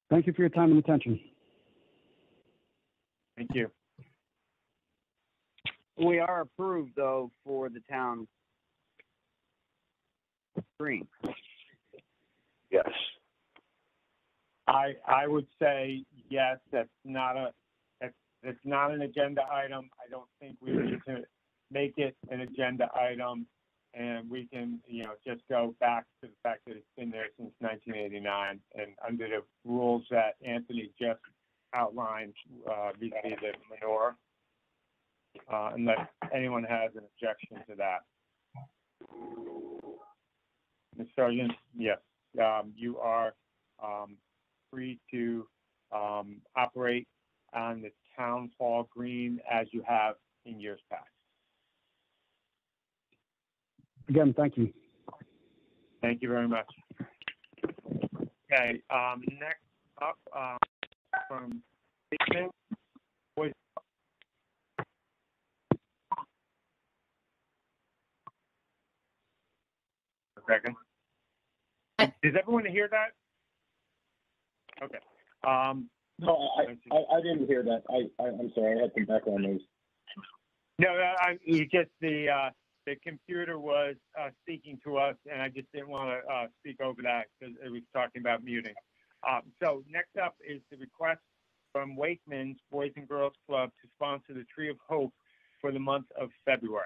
Thank you for your time and attention. Thank you. We are approved, though, for the town green. Yes. I would say yes. That's not an agenda item. I don't think we need to make it an agenda item, and we can just go back to the fact that it's been there since 1989, and under the rules that Anthony just outlined vis-a-vis the manure, unless anyone has an objection to that. Ms. Sargent, yes, you are free to operate on the town hall green as you have in years past. Again, thank you. Thank you very much. Okay, next up from Wakeman. A second. Does everyone hear that? Okay. No, I didn't hear that. I'm sorry. I had some background noise. No, the computer was speaking to us, and I just didn't want to speak over that because it was talking about muting. So next up is the request from Wakeman's Boys and Girls Club to sponsor the Tree of Hope for the month of February.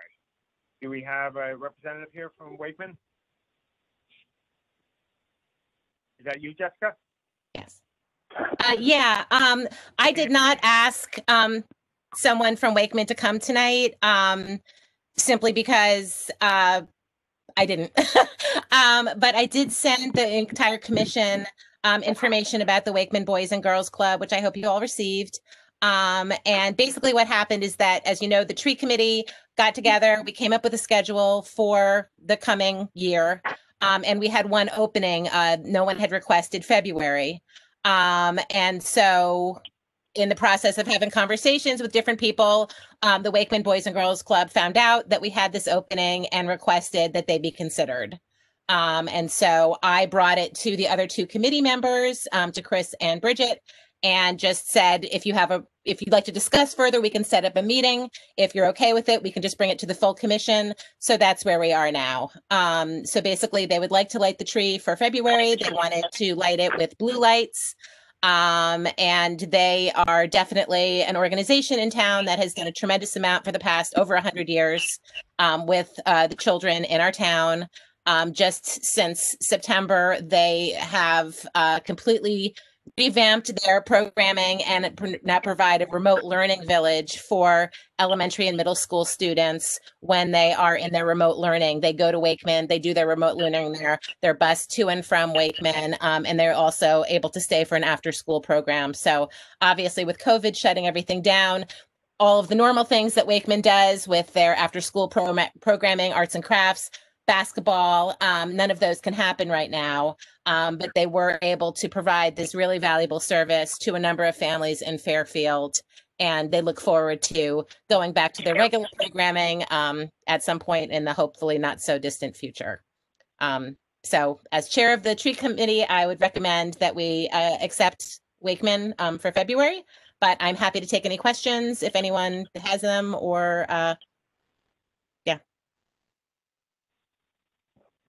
Do we have a representative here from Wakeman? Is that you, Jessica? Yes. Yeah, I did not ask someone from Wakeman to come tonight simply because I didn't. But I did send the entire commission information about the Wakeman Boys and Girls Club, which I hope you all received. And basically what happened is that, as you know, the tree committee got together. We came up with a schedule for the coming year. And we had one opening. No one had requested February. And so in the process of having conversations with different people, the Wakeman Boys and Girls Club found out that we had this opening and requested that they be considered. And so I brought it to the other two committee members, to Chris and Bridget, and just said, if you'd like to discuss further, we can set up a meeting. If you're okay with it, we can just bring it to the full commission. So that's where we are now. So basically they would like to light the tree for February. They wanted to light it with blue lights. And they are definitely an organization in town that has done a tremendous amount for the past over 100 years with the children in our town. Just since September, they have completely revamped their programming and now provide a remote learning village for elementary and middle school students when they are in their remote learning. They go to Wakeman, they do their remote learning there. They're bused to and from Wakeman, and they're also able to stay for an after-school program. So obviously with COVID shutting everything down, all of the normal things that Wakeman does with their after-school programming, arts and crafts, basketball, none of those can happen right now, but they were able to provide this really valuable service to a number of families in Fairfield, and they look forward to going back to their regular programming at some point in the hopefully not so distant future. So as chair of the tree committee, I would recommend that we accept Wakeman for February, but I'm happy to take any questions if anyone has them, or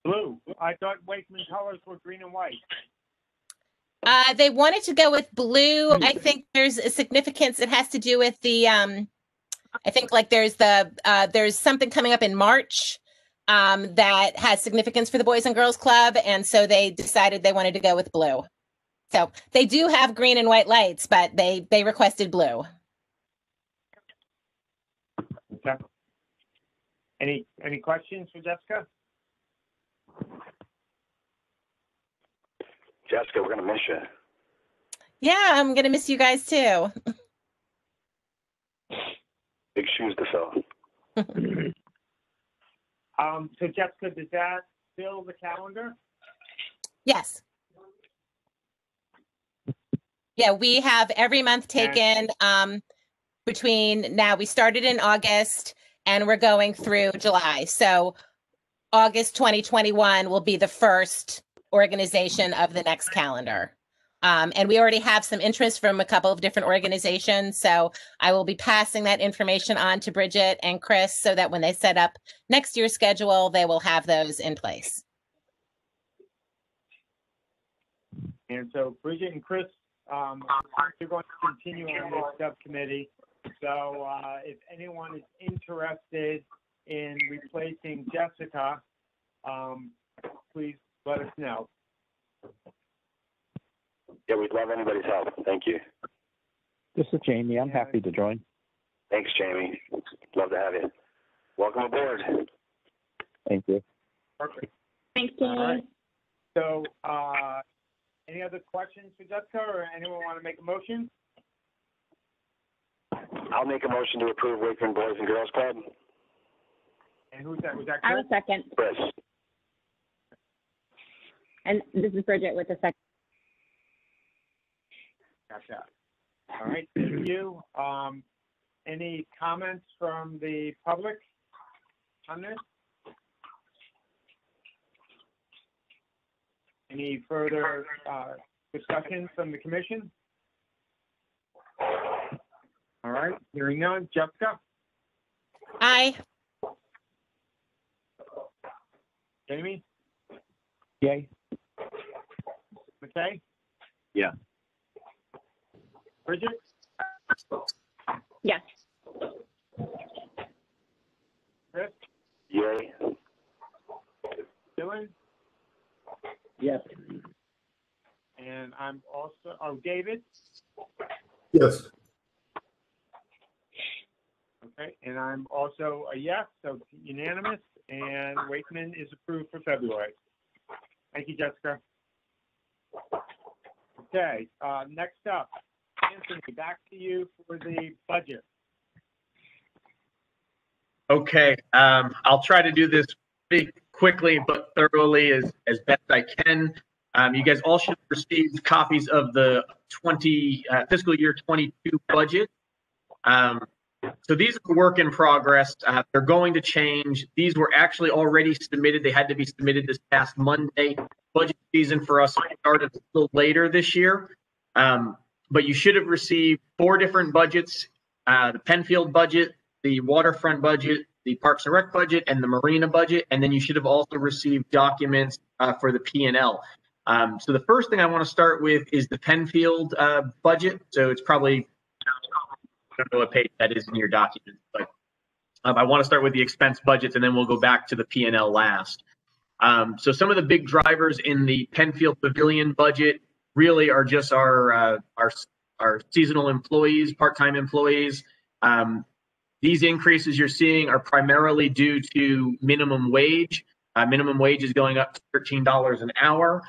Blue. I thought Wakeman colors were green and white. They wanted to go with blue. I think there's a significance. It has to do with the, I think like there's something coming up in March that has significance for the Boys and Girls Club, and so they decided they wanted to go with blue. So they do have green and white lights, but they requested blue. Okay. Any questions for Jessica? Jessica, we're gonna miss you. Yeah, I'm gonna miss you guys too. Big shoes to fill. So Jessica, does that fill the calendar? Yes. Yeah, we have every month taken between now. We started in August and we're going through July. So August 2021 will be the first organization of the next calendar. And we already have some interest from a couple of different organizations. So I will be passing that information on to Bridget and Chris so that when they set up next year's schedule, they will have those in place. And so Bridget and Chris, you're going to continue on this subcommittee. So if anyone is interested in replacing Jessica, please let us know. Yeah, we'd love anybody's help. Thank you. This is Jamie. I'm happy to join. Thanks, Jamie. Love to have you. Welcome aboard. Thank you. Perfect. Thanks, Jamie. All right. So any other questions for Jessica, or anyone want to make a motion? I'll make a motion to approve Wakeman Boys and Girls Club. And who's that? Was that I Chris? will second. Chris. And this is Bridget with the second. Gotcha. All right, thank you. Any comments from the public on this? Any further discussion from the commission? All right, hearing none. Jessica? Aye. Jamie? Yay. McKay? Yeah. Bridget? Yes. Chris? Yay. Dylan? Yes. And I'm also, David? Yes. Okay, and I'm also a yes, so unanimous, and Wakeman is approved for February. Thank you, Jessica. Okay, next up, Anthony, back to you for the budget. Okay, I'll try to do this pretty quickly but thoroughly as best I can. You guys all should receive copies of the fiscal year 22 budget. So these are work in progress. They're going to change. These were actually already submitted. They had to be submitted this past Monday. Budget season for us started a little later this year. But you should have received 4 different budgets, the Penfield budget, the Waterfront budget, the Parks and Rec budget, and the Marina budget. And then you should have also received documents for the P&L. So the first thing I want to start with is the Penfield budget. So it's probably, I don't know what page that is in your document, but I want to start with the expense budgets, and then we'll go back to the P&L last. So some of the big drivers in the Penfield Pavilion budget really are just our seasonal employees, part-time employees. These increases you're seeing are primarily due to minimum wage. Minimum wage is going up to $13 an hour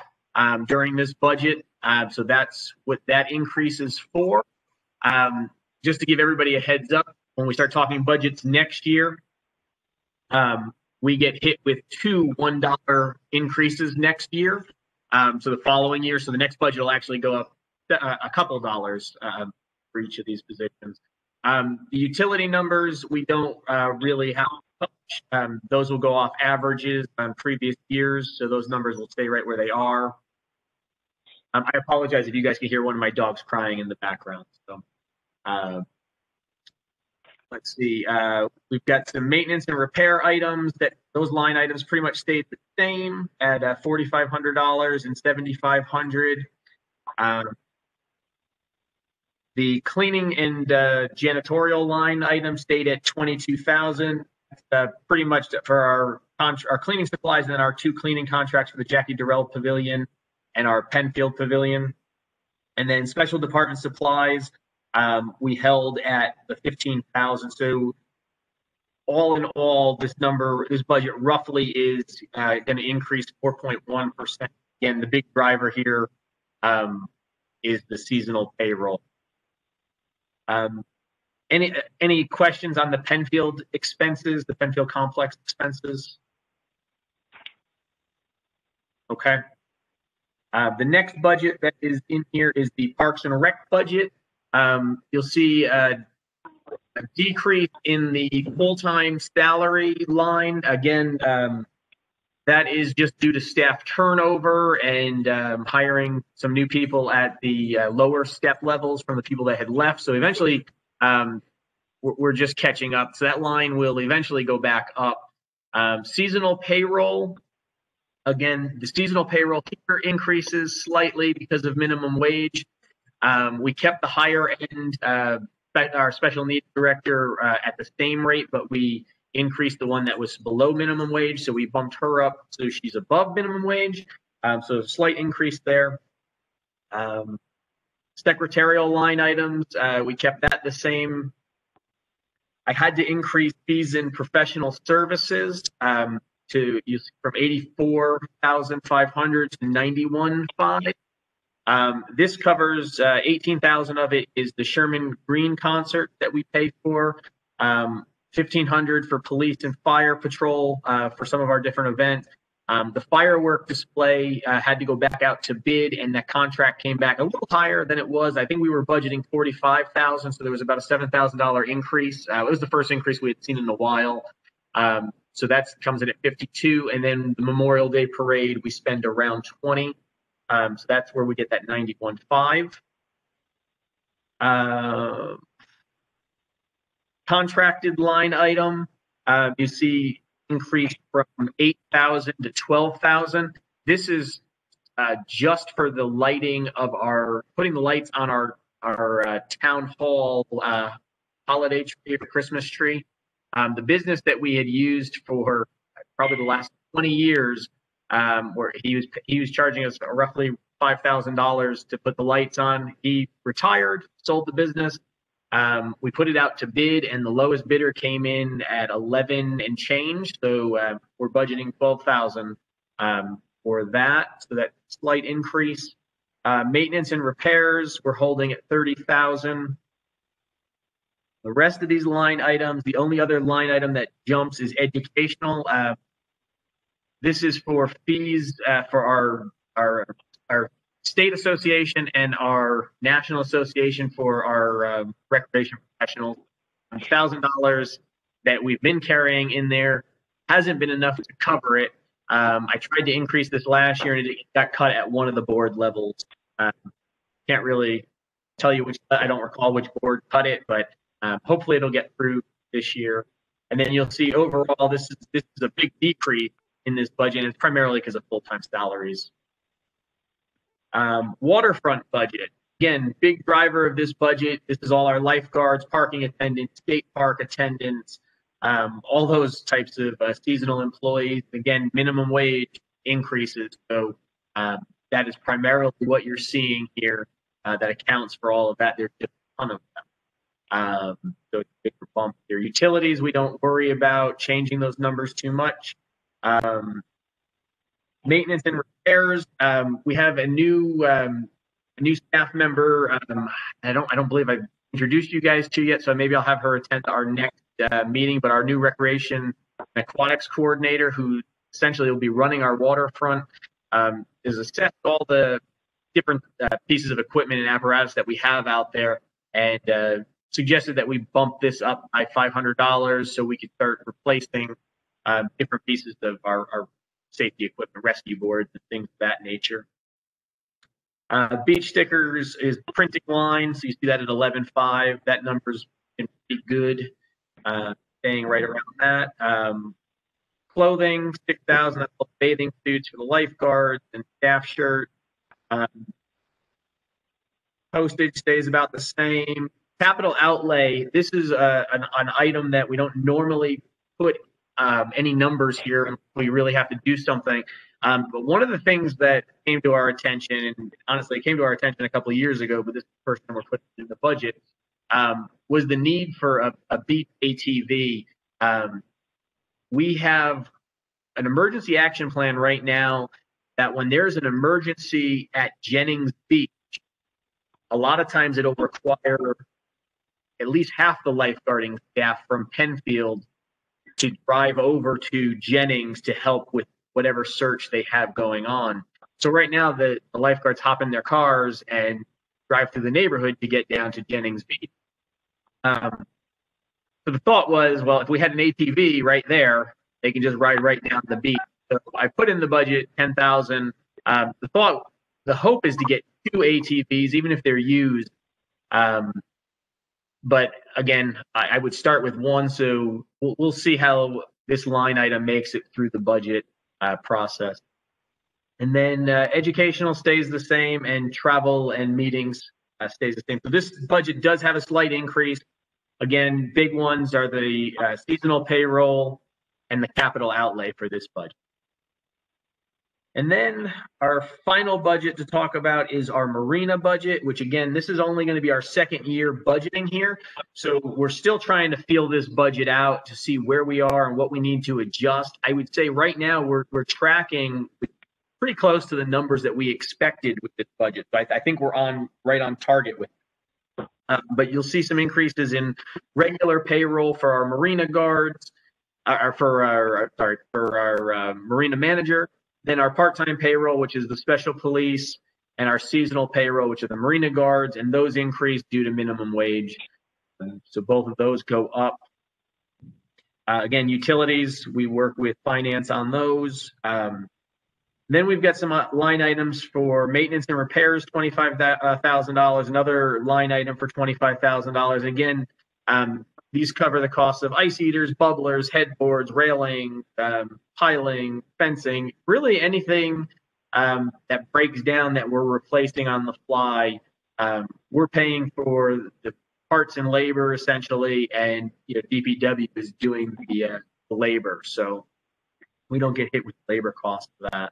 during this budget. So that's what that increase is for. Just to give everybody a heads up, when we start talking budgets next year, we get hit with 2 $1 increases next year. So the following year, so the next budget will actually go up a couple dollars for each of these positions. The utility numbers, we don't really have much. Those will go off averages on previous years, so those numbers will stay right where they are. I apologize if you guys can hear one of my dogs crying in the background. So let's see. We've got some maintenance and repair items that those line items pretty much stayed the same at $4,500 and $7,500. The cleaning and janitorial line item stayed at $22,000. pretty much for our cleaning supplies, and then our 2 cleaning contracts for the Jackie Durrell Pavilion and our Penfield Pavilion. And then special department supplies, we held at the 15,000. So all in all, this budget roughly is going to increase 4.1%. Again, the big driver here is the seasonal payroll. Any questions on the Penfield expenses, the Penfield complex expenses? Okay. The next budget that is in here is the Parks and Rec budget. You'll see a decrease in the full-time salary line. Again, that is just due to staff turnover and hiring some new people at the lower step levels from the people that had left. So eventually, we're just catching up. So that line will eventually go back up. Seasonal payroll. Again, the seasonal payroll here increases slightly because of minimum wage. We kept the higher end, our special needs director at the same rate, but we increased the one that was below minimum wage. So we bumped her up so she's above minimum wage. So a slight increase there. Secretarial line items, we kept that the same. I had to increase fees in professional services from 84,500 to 91,500. This covers 18,000 of it is the Sherman Green concert that we pay for. 1,500 for police and fire patrol for some of our different events. The firework display had to go back out to bid, and that contract came back a little higher than it was. I think we were budgeting 45,000, so there was about a $7,000 increase. It was the first increase we had seen in a while. So that comes in at 52, and then the Memorial Day parade we spend around 20. So that's where we get that 91.5. Contracted line item, you see increase from 8,000 to 12,000. This is just for the lighting of putting the lights on our town hall holiday tree or Christmas tree. The business that we had used for probably the last 20 years, where he was charging us roughly $5,000 to put the lights on. He retired, sold the business. We put it out to bid, and the lowest bidder came in at 11 and change. So we're budgeting 12,000 for that. So that slight increase. Maintenance and repairs, we're holding at 30,000. The rest of these line items, the only other line item that jumps is educational. This is for fees for our state association and our national association for our recreation professionals. $1,000 that we've been carrying in there hasn't been enough to cover it. I tried to increase this last year, and it got cut at one of the board levels. Can't really tell you which. I don't recall which board cut it, but hopefully it'll get through this year. And then you'll see overall this is a big decrease in this budget, and it's primarily because of full-time salaries. Waterfront budget. Again, big driver of this budget. This is all our lifeguards, parking attendants, skate park attendants, all those types of seasonal employees. Again, minimum wage increases. So that is primarily what you're seeing here that accounts for all of that. There's just a ton of them. So it's a big bump here. Utilities, we don't worry about changing those numbers too much. Maintenance and repairs, we have a new staff member. I don't believe I've introduced you guys to yet, so maybe I'll have her attend our next meeting. But our new recreation and aquatics coordinator, who essentially will be running our waterfront, is assessed all the different pieces of equipment and apparatus that we have out there, and suggested that we bump this up by $500 so we could start replacing different pieces of our safety equipment, rescue boards, and things of that nature. Beach stickers is printing line, so you see that at 11.5. That number's been pretty good, staying right around that. Clothing, 6,000. That's all bathing suits for the lifeguards and staff shirt. Postage stays about the same. Capital outlay. This is an item that we don't normally put any numbers here until we really have to do something. But one of the things that came to our attention, and honestly it came to our attention a couple of years ago, but this is the first time we're putting it in the budget, was the need for a beat ATV. We have an emergency action plan right now that when there's an emergency at Jennings Beach, a lot of times it'll require at least half the lifeguarding staff from Penfield to drive over to Jennings to help with whatever search they have going on. So right now the lifeguards hop in their cars and drive through the neighborhood to get down to Jennings Beach. So the thought was, well, if we had an ATV right there, they can just ride right down the beach. So I put in the budget 10,000. The hope is to get 2 ATVs, even if they're used. But again, I would start with 1. So we'll see how this line item makes it through the budget process. And then educational stays the same, and travel and meetings stays the same. So this budget does have a slight increase. Again, big ones are the seasonal payroll and the capital outlay for this budget. And then our final budget to talk about is our Marina budget, which again, this is only going to be our second year budgeting here. So we're still trying to feel this budget out to see where we are and what we need to adjust. I would say right now we're tracking pretty close to the numbers that we expected with this budget. So I think we're right on target with it. But you'll see some increases in regular payroll for our Marina guards, for our Marina manager. Then our part-time payroll, which is the special police, and our seasonal payroll, which are the Marina guards, and those increase due to minimum wage. So both of those go up. Again, utilities, we work with finance on those. Then we've got some line items for maintenance and repairs, $25,000, another line item for $25,000. Again, these cover the costs of ice eaters, bubblers, headboards, railing, piling, fencing, really anything that breaks down that we're replacing on the fly. We're paying for the parts and labor essentially, and DPW is doing the labor, so we don't get hit with labor costs for that.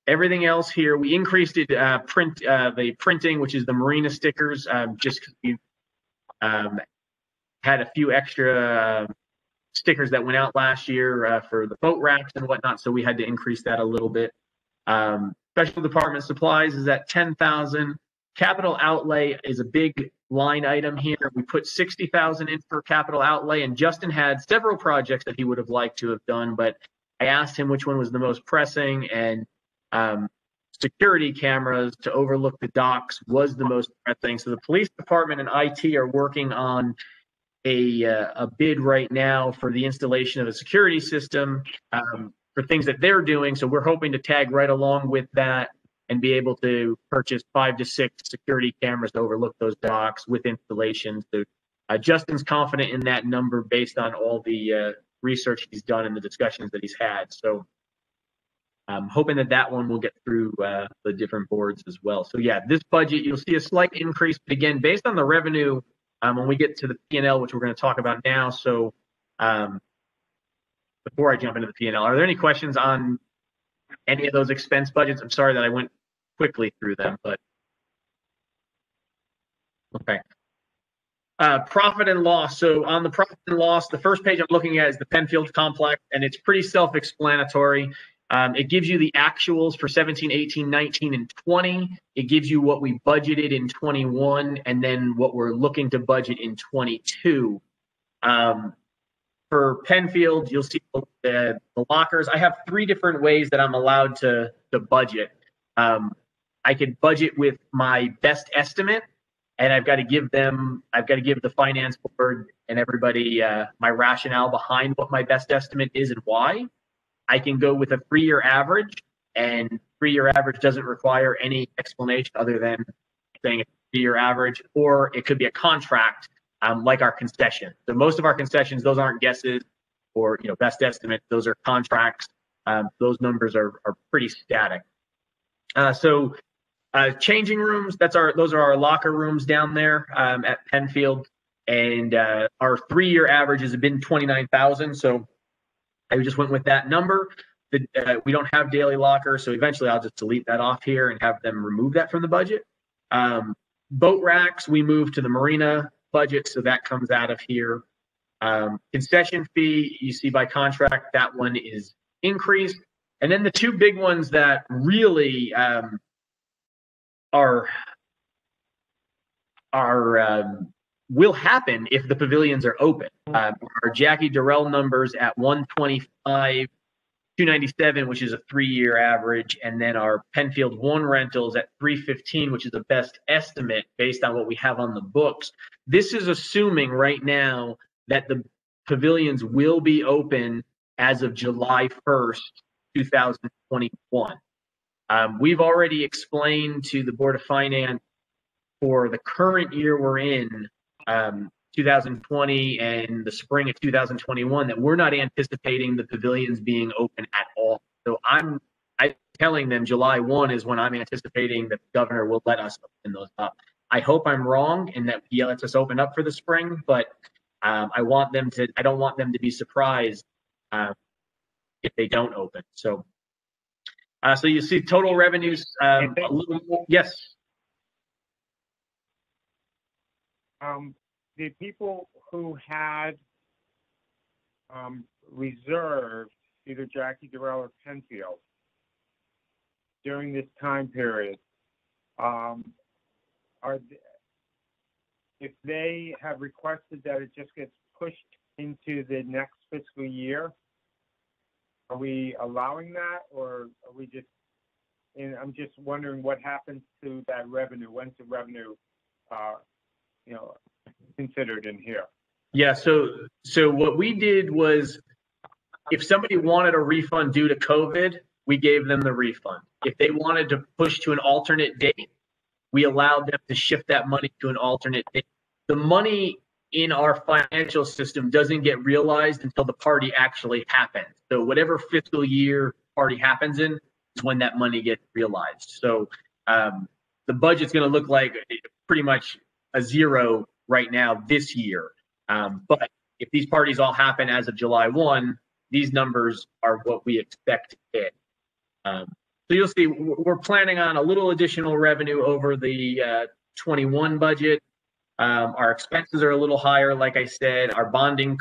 Everything else here, we increased it, the printing, which is the Marina stickers, just because we had a few extra stickers that went out last year for the boat racks and whatnot, so we had to increase that a little bit. Special department supplies is at 10,000. Capital outlay is a big line item here. We put 60,000 in for capital outlay, and Justin had several projects that he would have liked to have done, but I asked him which one was the most pressing, and security cameras to overlook the docks was the most pressing. So the police department and IT are working on a bid right now for the installation of a security system for things that they're doing. So we're hoping to tag right along with that and be able to purchase 5 to 6 security cameras to overlook those docks with installation. So Justin's confident in that number based on all the research he's done and the discussions that he's had. So I'm hoping that one will get through the different boards as well. So yeah, this budget, you'll see a slight increase, but again, based on the revenue, when we get to the P&L, which we're going to talk about now. So before I jump into the P&L, are there any questions on any of those expense budgets? I'm sorry that I went quickly through them, but okay. Profit and loss. So on the profit and loss, the first page I'm looking at is the Penfield complex, and it's pretty self-explanatory. It gives you the actuals for 17, 18, 19, and 20. It gives you what we budgeted in 21 and then what we're looking to budget in 22. For Penfield, you'll see the lockers. I have 3 different ways that I'm allowed to budget. I could budget with my best estimate, and I've got to give the finance board and everybody my rationale behind what my best estimate is and why. I can go with a 3-year average, and 3-year average doesn't require any explanation other than saying it's a 3-year average, or it could be a contract like our concession. So most of our concessions, those aren't guesses or best estimates, those are contracts. Those numbers are pretty static. Changing rooms, those are our locker rooms down there at Penfield. and our 3-year average has been 29,000. So I just went with that number. We don't have daily locker, so eventually I'll just delete that off here and have them remove that from the budget. Boat racks, we moved to the Marina budget, so that comes out of here. Concession fee, you see by contract, that one is increased. And then the two big ones that really will happen if the pavilions are open. Our Jackie Durrell numbers at 125, 297, which is a 3-year average, and then our Penfield 1 rentals at 315, which is the best estimate based on what we have on the books. This is assuming right now that the pavilions will be open as of July 1st, 2021. We've already explained to the Board of Finance for the current year we're in, 2020 and the spring of 2021, that we're not anticipating the pavilions being open at all. So I'm telling them July 1 is when I'm anticipating that the governor will let us open those up. I hope I'm wrong and that he lets us open up for the spring, but I don't want them to be surprised if they don't open. So you see total revenues, a little more, yes. The people who had reserved either Jackie Durrell or Penfield during this time period, if they have requested that it just gets pushed into the next fiscal year, are we allowing that, or are we just? And I'm just wondering what happens to that revenue. When's the revenue, considered in here? Yeah. So what we did was, if somebody wanted a refund due to COVID, we gave them the refund. If they wanted to push to an alternate date, we allowed them to shift that money to an alternate date. The money in our financial system doesn't get realized until the party actually happens. So whatever fiscal year party happens in is when that money gets realized. So the budget's going to look like pretty much a zero right now this year. But if these parties all happen as of July 1, these numbers are what we expect to hit. So you'll see we're planning on a little additional revenue over the 21 budget. Our expenses are a little higher, like I said. Our bonding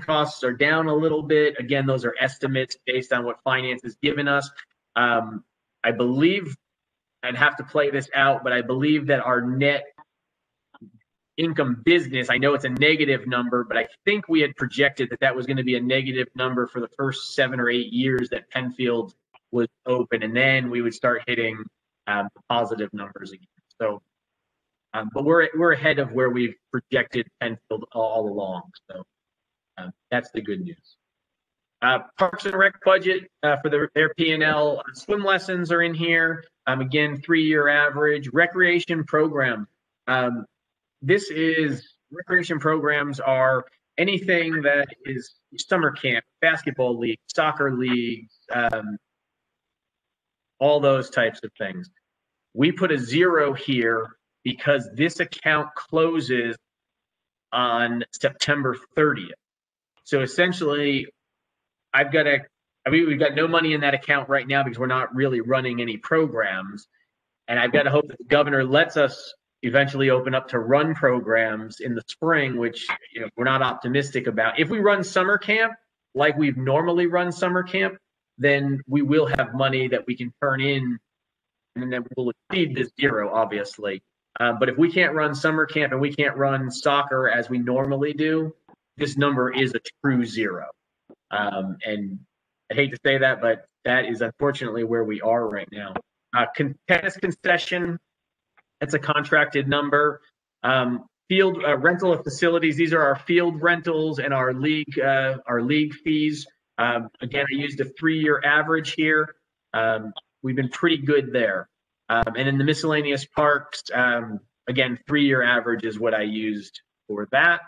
costs are down a little bit. Again, those are estimates based on what finance has given us. I believe, I'd have to play this out, but I believe that our net income business, I know it's a negative number, but I think we had projected that was going to be a negative number for the first 7 or 8 years that Penfield was open, and then we would start hitting positive numbers again. So, but we're ahead of where we've projected Penfield all along. So that's the good news. Parks and Rec budget for their P&L. Swim lessons are in here. Again, 3-year average. Recreation program. Recreation programs are anything that is summer camp, basketball league, soccer leagues, all those types of things. We put a 0 here because this account closes on September 30th. So essentially, we've got no money in that account right now because we're not really running any programs. And I've got to hope that the governor lets us eventually open up to run programs in the spring, which we're not optimistic about. If we run summer camp like we've normally run summer camp, then we will have money that we can turn in, and then we'll exceed this 0, obviously. But if we can't run summer camp and we can't run soccer as we normally do, this number is a true 0. And I hate to say that, but that is unfortunately where we are right now. Tennis concession, that's a contracted number. Field rental of facilities, these are our field rentals and our league fees. Again, I used a 3-year average here. We've been pretty good there. And in the miscellaneous parks, again, 3-year average is what I used for that.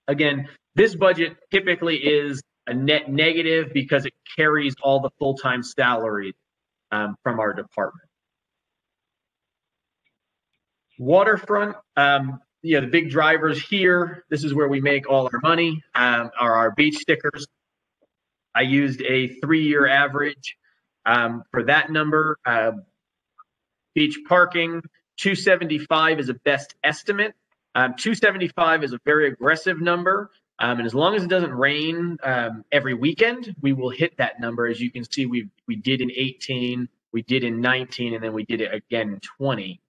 Again, this budget typically is a net negative because it carries all the full-time salaries from our department. Waterfront, the big drivers here, this is where we make all our money, are our beach stickers. I used a 3-year average for that number. Beach parking, 275 is a best estimate. 275 is a very aggressive number. And as long as it doesn't rain every weekend, we will hit that number. As you can see, we did in 18, we did in 19, and then we did it again in 20.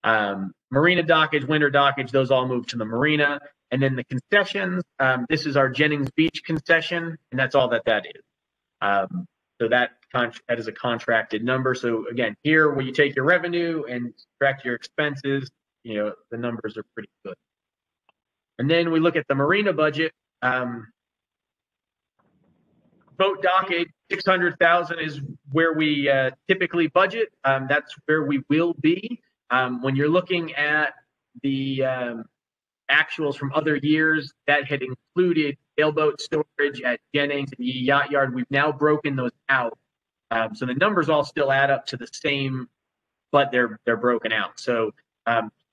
Marina dockage, winter dockage, those all move to the marina. And then the concessions, this is our Jennings Beach concession, and that's all that is. So that is a contracted number. So again, here where you take your revenue and subtract your expenses, the numbers are pretty good. And then we look at the marina budget. Boat dockage, 600,000 is where we typically budget. That's where we will be. When you're looking at the actuals from other years, that had included sailboat storage at Jennings and Yacht Yard. We've now broken those out. So the numbers all still add up to the same, but they're broken out. So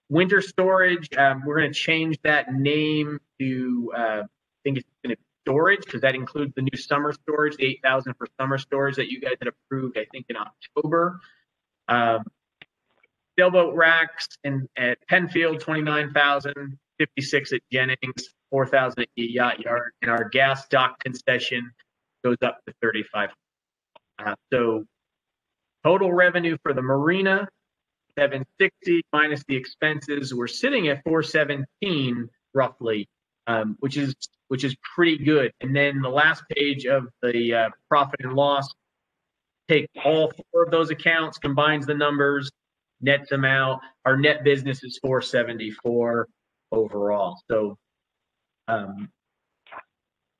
winter storage, we're going to change that name to, I think it's going to be storage, because that includes the new summer storage, the 8,000 for summer storage that you guys had approved, I think, in October. Sailboat racks at Penfield, 29,000, 56 at Jennings, 4,000 at Yacht Yard, and our gas dock concession goes up to 35. So total revenue for the marina, 760 minus the expenses, we're sitting at 417 roughly, which is pretty good. And then the last page of the profit and loss, take all 4 of those accounts, combines the numbers, nets them out. Our net business is 474 overall. So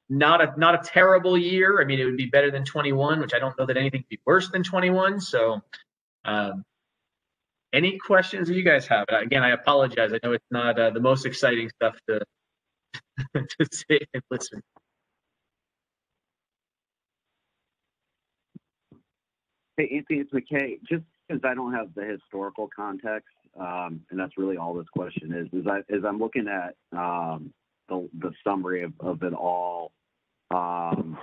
not a terrible year. I mean, it would be better than 21, which I don't know that anything would be worse than 21. So any questions that you guys have? Again, I apologize. I know it's not the most exciting stuff to to say and listen. Hey, Anthony, it's McKay. Just because I don't have the historical context, and that's really all this question is as I'm looking at the summary of it all, I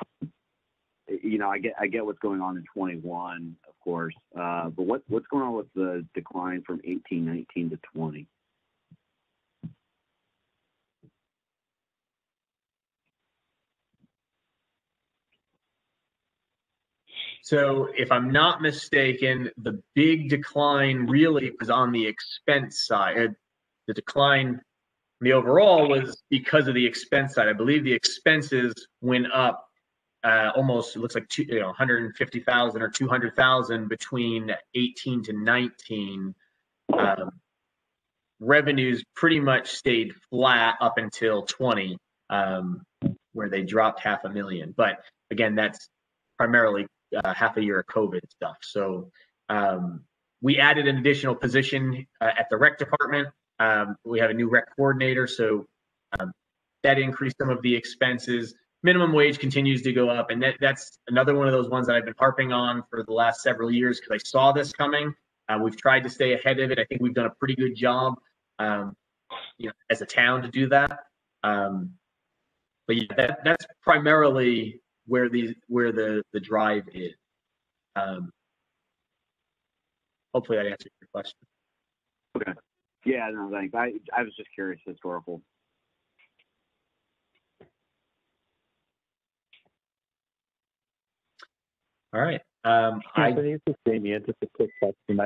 get what's going on in 21, of course, but what's going on with the decline from 18, 19 to 20? So if I'm not mistaken, the big decline really was on the expense side. The decline, the overall, was because of the expense side. I believe the expenses went up almost, it looks like 150,000 or 200,000 between 18 to 19. Revenues pretty much stayed flat up until 20, where they dropped $500,000. But again, that's primarily half a year of COVID stuff. So we added an additional position at the rec department. We have a new rec coordinator, so that increased some of the expenses. Minimum wage continues to go up, and that's another one of those ones that I've been harping on for the last several years because I saw this coming. We've tried to stay ahead of it. I think we've done a pretty good job, as a town to do that. But yeah, that's primarily where the drive is. Hopefully that answers your question. Okay. Yeah, no, thanks. I was just curious, historical. All right. Anthony, this is Damien. Just a quick question.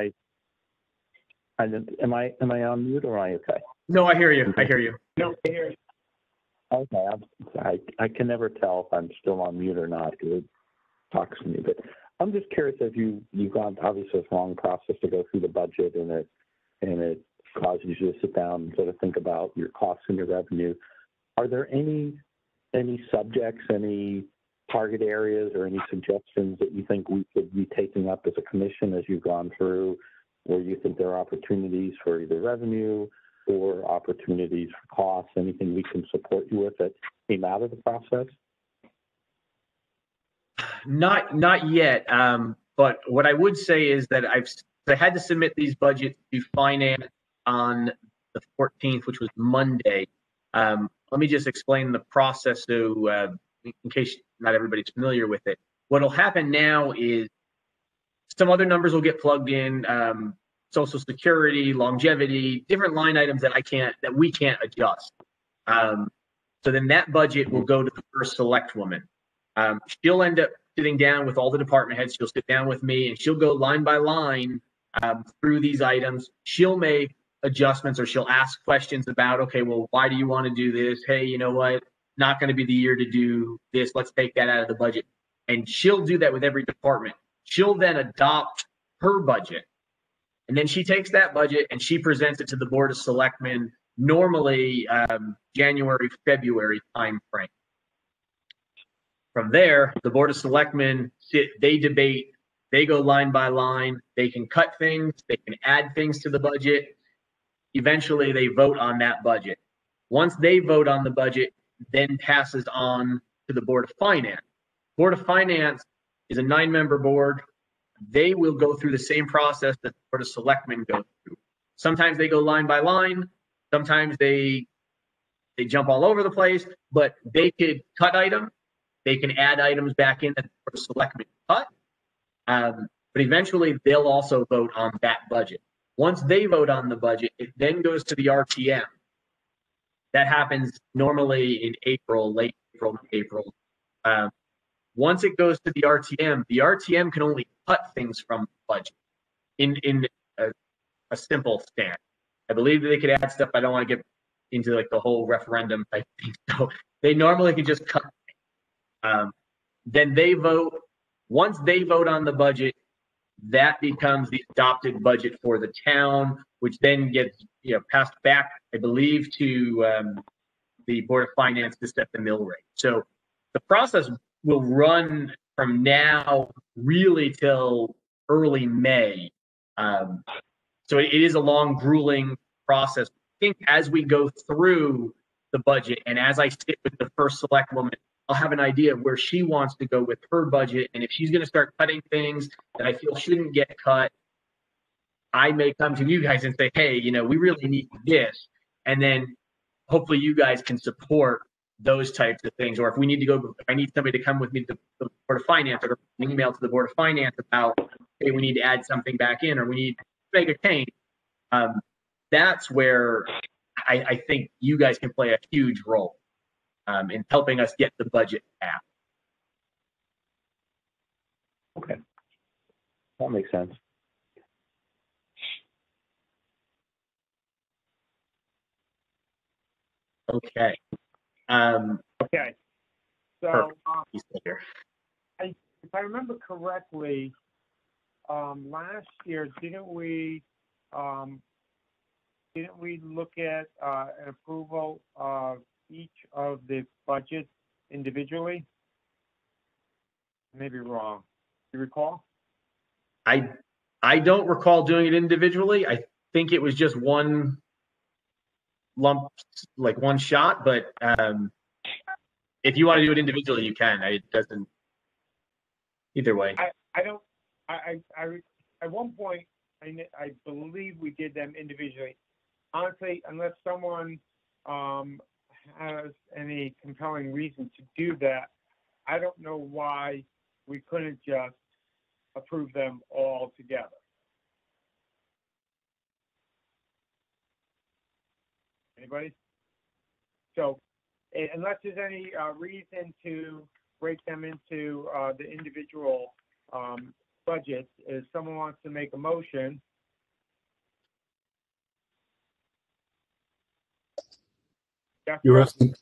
Am I on mute or am I okay? No, I hear you. I hear you. No, I hear you. Okay, I can never tell if I'm still on mute or not. It talks to me, but I'm just curious if you've gone obviously a long process to go through the budget, and it causes you to sit down and sort of think about your costs and your revenue. Are there any subjects, any target areas, or any suggestions that you think we could be taking up as a commission as you've gone through, where you think there are opportunities for either revenue or opportunities for costs, anything we can support you with that came out of the process? Not yet. But what I would say is that I had to submit these budgets to finance on the 14th, which was Monday. Let me just explain the process so in case not everybody's familiar with it. What'll happen now is some other numbers will get plugged in, Social Security, longevity, different line items that we can't adjust. So then that budget will go to the first select woman. She'll end up sitting down with all the department heads. She'll sit down with me and she'll go line by line through these items. She'll make adjustments or she'll ask questions about, okay, well, why do you want to do this? Hey, you know what? Not going to be the year to do this. Let's take that out of the budget. And she'll do that with every department. She'll then adopt her budget. And then she takes that budget and she presents it to the Board of Selectmen, normally January, February timeframe. From there, the Board of Selectmen they debate, they go line by line, they can cut things, they can add things to the budget. Eventually, they vote on that budget. Once they vote on the budget, then passes on to the Board of Finance. Board of Finance is a 9-member board. They will go through the same process that the Board of Selectmen go through. Sometimes they go line by line. Sometimes they jump all over the place, but they could cut items. They can add items back in that the Board of Selectmen cut. But eventually, they'll also vote on that budget. Once they vote on the budget, it then goes to the RTM. That happens normally in April, late April. Once it goes to the RTM can only cut things from the budget in a simple stand. I believe that they could add stuff. I don't want to get into like the whole referendum type thing. So they normally can just cut. Then they vote. Once they vote on the budget, that becomes the adopted budget for the town, which then gets passed back, I believe, to the Board of Finance to set the mill rate. So the process will run from now really till early May. So it is a long, grueling process. I think as we go through the budget and as I sit with the first select woman, I'll have an idea of where she wants to go with her budget. And if she's going to start cutting things that I feel shouldn't get cut, I may come to you guys and say, hey, we really need this. And then hopefully you guys can support those types of things. Or if we need to go, if I need somebody to come with me to the Board of Finance or an email to the Board of Finance about, hey, we need to add something back in or we need to make a change. That's where I think you guys can play a huge role in helping us get the budget passed. Okay. That makes sense. Okay. Okay. So if I remember correctly, last year didn't we look at an approval of each of the budgets individually? Maybe wrong. Do you recall? I don't recall doing it individually. I think it was just one lump, like one shot, but if you want to do it individually, you can. It doesn't, either way. At one point, I believe we did them individually. Honestly, unless someone has any compelling reason to do that, I don't know why we couldn't just approve them all together. Anybody? So, unless there's any reason to break them into the individual budgets, if someone wants to make a motion. You're asking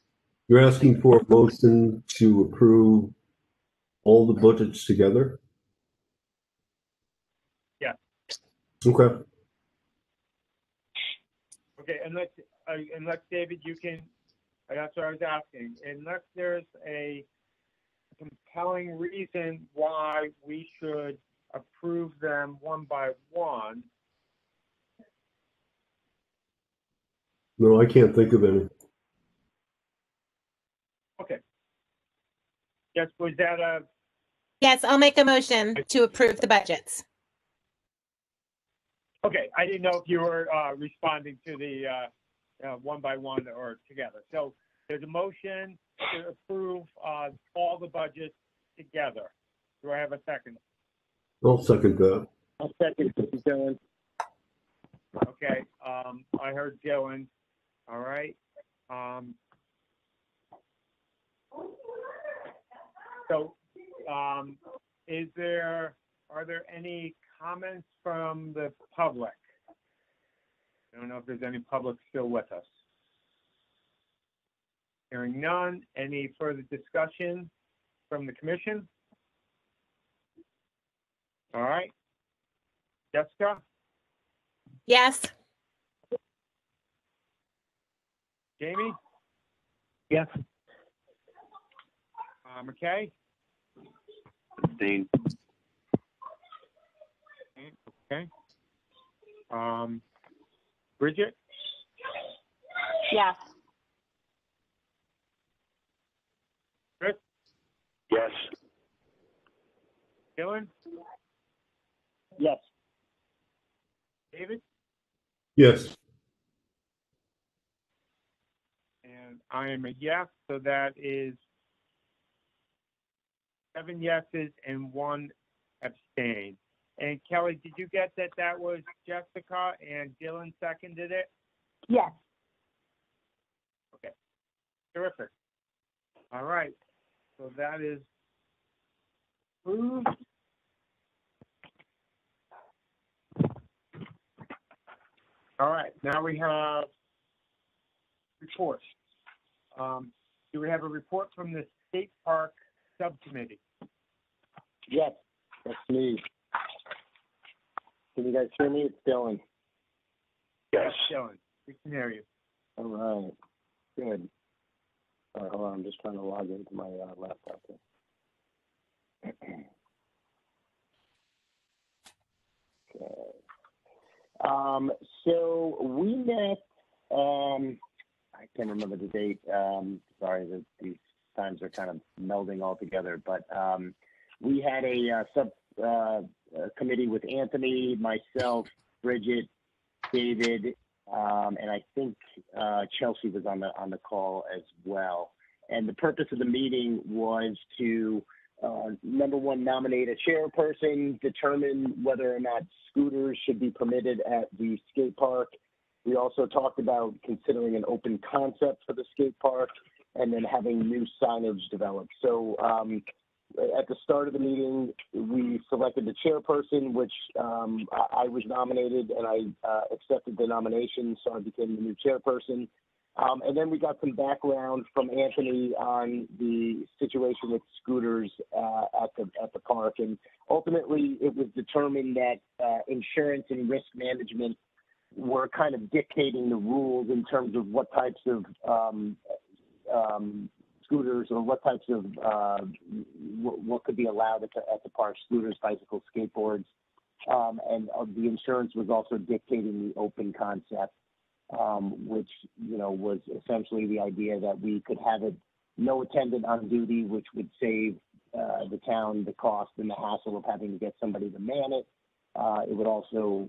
for a motion to approve all the budgets together? Yeah. Okay. Okay, unless David, you can, that's what I was asking, unless there's a compelling reason why we should approve them one by one. No, I can't think of any. Okay. Yes, was that a? Yes, I'll make a motion to approve the budgets. Okay, I didn't know if you were responding to the one by one or together. So there's a motion to approve all the budgets together. Do I have a second? I'll second that. I'll second this, Dylan. Okay, I heard Dylan. All right. So, are there any comments from the public? I don't know if there's any public still with us. Hearing none. Any further discussion from the commission? All right. Jessica? Yes. Jamie? Yes. McKay? Abstain. Okay. Bridget? Yes. Chris? Yes. Dylan? Yes. David? Yes. And I am a yes, so that is 7 yeses and 1 abstain. And Kelly, did you get that that was Jessica and Dylan seconded it? Yes. Okay. Terrific. All right. So that is approved. All right. Now we have reports. Do we have a report from the State Park Subcommittee? Yes, that's me. Can you guys hear me? It's Dylan. Yes. Dylan, we can hear you. All right. Good. All right, hold on. I'm just trying to log into my laptop here. Okay. So we met, I can't remember the date. Sorry that these times are kind of melding all together, but we had a subcommittee with Anthony, myself, Bridget, David, and I think Chelsea was on the call as well. And the purpose of the meeting was to number one, nominate a chairperson, determine whether or not scooters should be permitted at the skate park. We also talked about considering an open concept for the skate park and then having new signage developed. So at the start of the meeting, we selected the chairperson, which I was nominated, and I accepted the nomination, so I became the new chairperson. And then we got some background from Anthony on the situation with scooters at the park. And ultimately, it was determined that insurance and risk management were kind of dictating the rules in terms of what types of scooters or what types of what could be allowed at the park: scooters, bicycles, skateboards, and the insurance was also dictating the open concept. Which, was essentially the idea that we could have it no attendant on duty, which would save the town the cost and the hassle of having to get somebody to man it. It would also,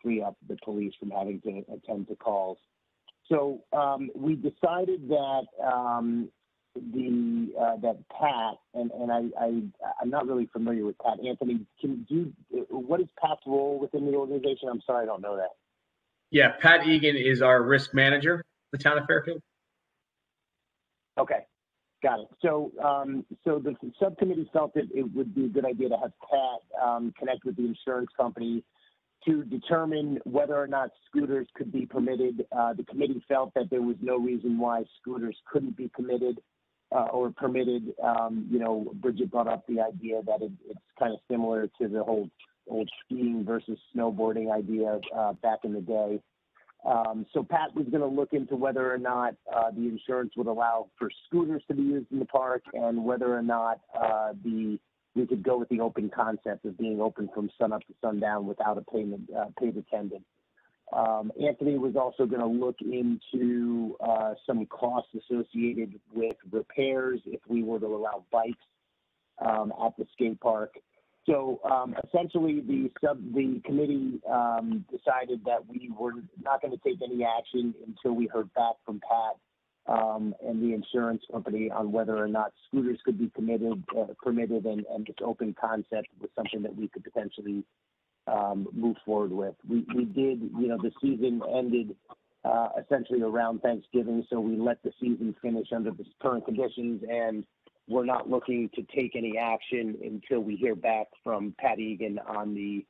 free up the police from having to attend to calls. So we decided that that Pat, and I'm not really familiar with Pat. Anthony, what is Pat's role within the organization? I'm sorry, I don't know that. Yeah, Pat Egan is our risk manager for the town of Fairfield. Okay, got it. So, so the subcommittee felt that it would be a good idea to have Pat connect with the insurance company to determine whether or not scooters could be permitted. The committee felt that there was no reason why scooters couldn't be committed or permitted. Bridget brought up the idea that it's kind of similar to the whole old skiing versus snowboarding idea back in the day. So Pat was going to look into whether or not the insurance would allow for scooters to be used in the park and whether or not we could go with the open concept of being open from sun up to sundown without a paid attendant. Anthony was also going to look into some costs associated with repairs if we were to allow bikes at the skate park. So essentially, the committee decided that we were not going to take any action until we heard back from Pat and the insurance company on whether or not scooters could be permitted, and this open concept was something that we could potentially move forward with. We did, the season ended essentially around Thanksgiving, so we let the season finish under the current conditions, and we're not looking to take any action until we hear back from Pat Egan on the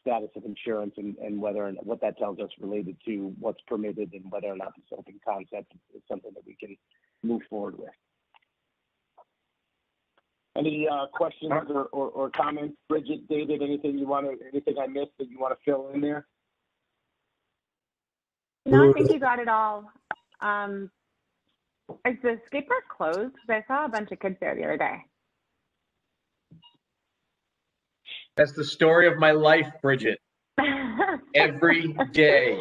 status of insurance and whether and what that tells us related to what's permitted and whether or not this open concept is something that we can move forward with. Any questions or comments? Bridget, David, anything I missed that you want to fill in there? No, I think you got it all. Is the skate park closed? Because I saw a bunch of kids there the other day. That's the story of my life, Bridget. Every day.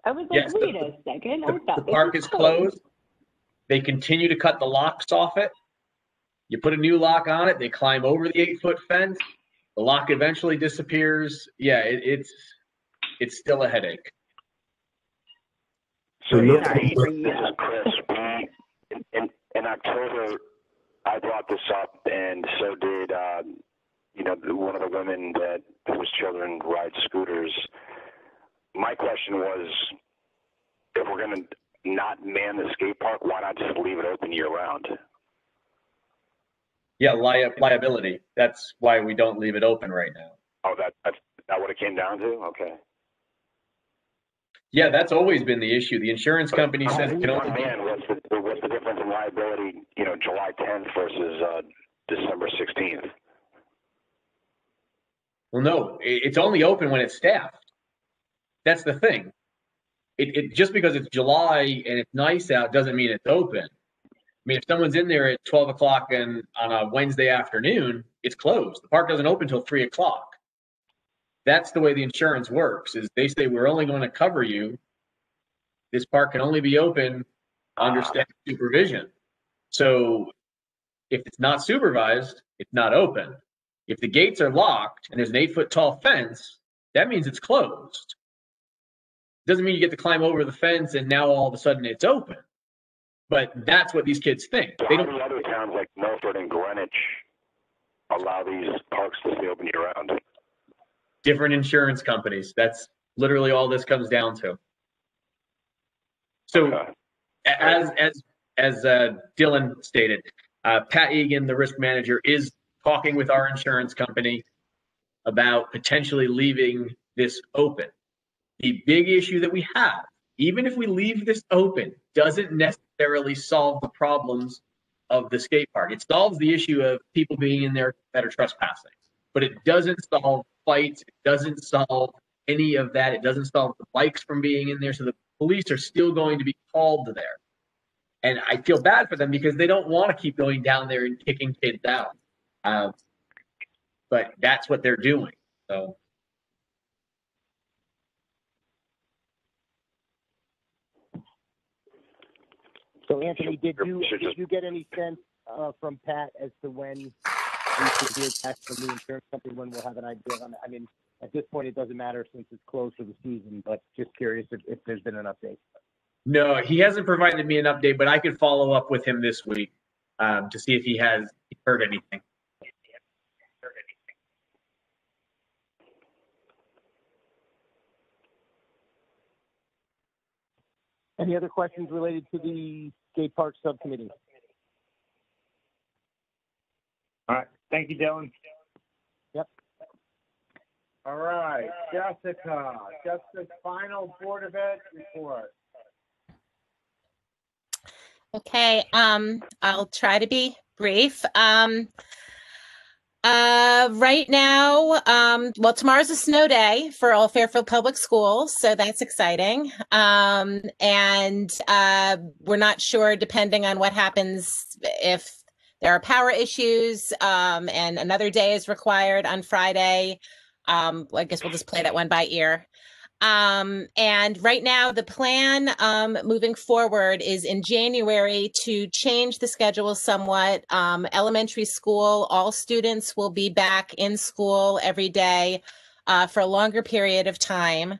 I was like, yes, wait a second. The park is closed. They continue to cut the locks off it. You put a new lock on it. They climb over the 8-foot fence. The lock eventually disappears. Yeah, it's still a headache. So Chris, in October, I brought this up, and so did one of the women whose children ride scooters. My question was, if we're going to not man the skate park, why not just leave it open year round? Yeah, liability. That's why we don't leave it open right now. Oh, that's what it came down to? Okay. Yeah, that's always been the issue. The insurance company says it can only what's the difference in liability, July 10th versus December 16th? Well, no, it's only open when it's staffed. That's the thing. It just because it's July and it's nice out doesn't mean it's open. I mean, if someone's in there at 12 o'clock on a Wednesday afternoon, it's closed. The park doesn't open until 3 o'clock. That's the way the insurance works, is they say, we're only going to cover you. This park can only be open under staff supervision. So if it's not supervised, it's not open. If the gates are locked and there's an 8-foot tall fence, that means it's closed. Doesn't mean you get to climb over the fence and now all of a sudden it's open. But that's what these kids think. So how do other towns like Milford and Greenwich allow these parks to stay open year round? Different insurance companies. That's literally all this comes down to. So, as Dylan stated, Pat Egan, the risk manager, is talking with our insurance company about potentially leaving this open. The big issue that we have, even if we leave this open, doesn't necessarily solve the problems of the skate park. It solves the issue of people being in there that are trespassing, but it doesn't solve fights. It doesn't solve any of that. It doesn't stop the bikes from being in there. So the police are still going to be called there. And I feel bad for them because they don't want to keep going down there and kicking kids out. But that's what they're doing. So. So Anthony, did you get any sense from Pat as to when we should hear back from the insurance company, when we'll have an idea on that? I mean, at this point, it doesn't matter since it's closed for the season, but just curious if there's been an update. No, he hasn't provided me an update, but I could follow up with him this week to see if he has heard anything. Any other questions related to the skate park subcommittee? All right. Thank you, Dylan. Yep. All right. Jessica's final Board of Ed report. Okay. I'll try to be brief. Right now, well, tomorrow's a snow day for all Fairfield Public Schools, so that's exciting. And we're not sure, depending on what happens, if there are power issues, and another day is required on Friday. I guess we'll just play that one by ear. And right now, the plan moving forward is in January to change the schedule somewhat. Elementary school, all students will be back in school every day for a longer period of time.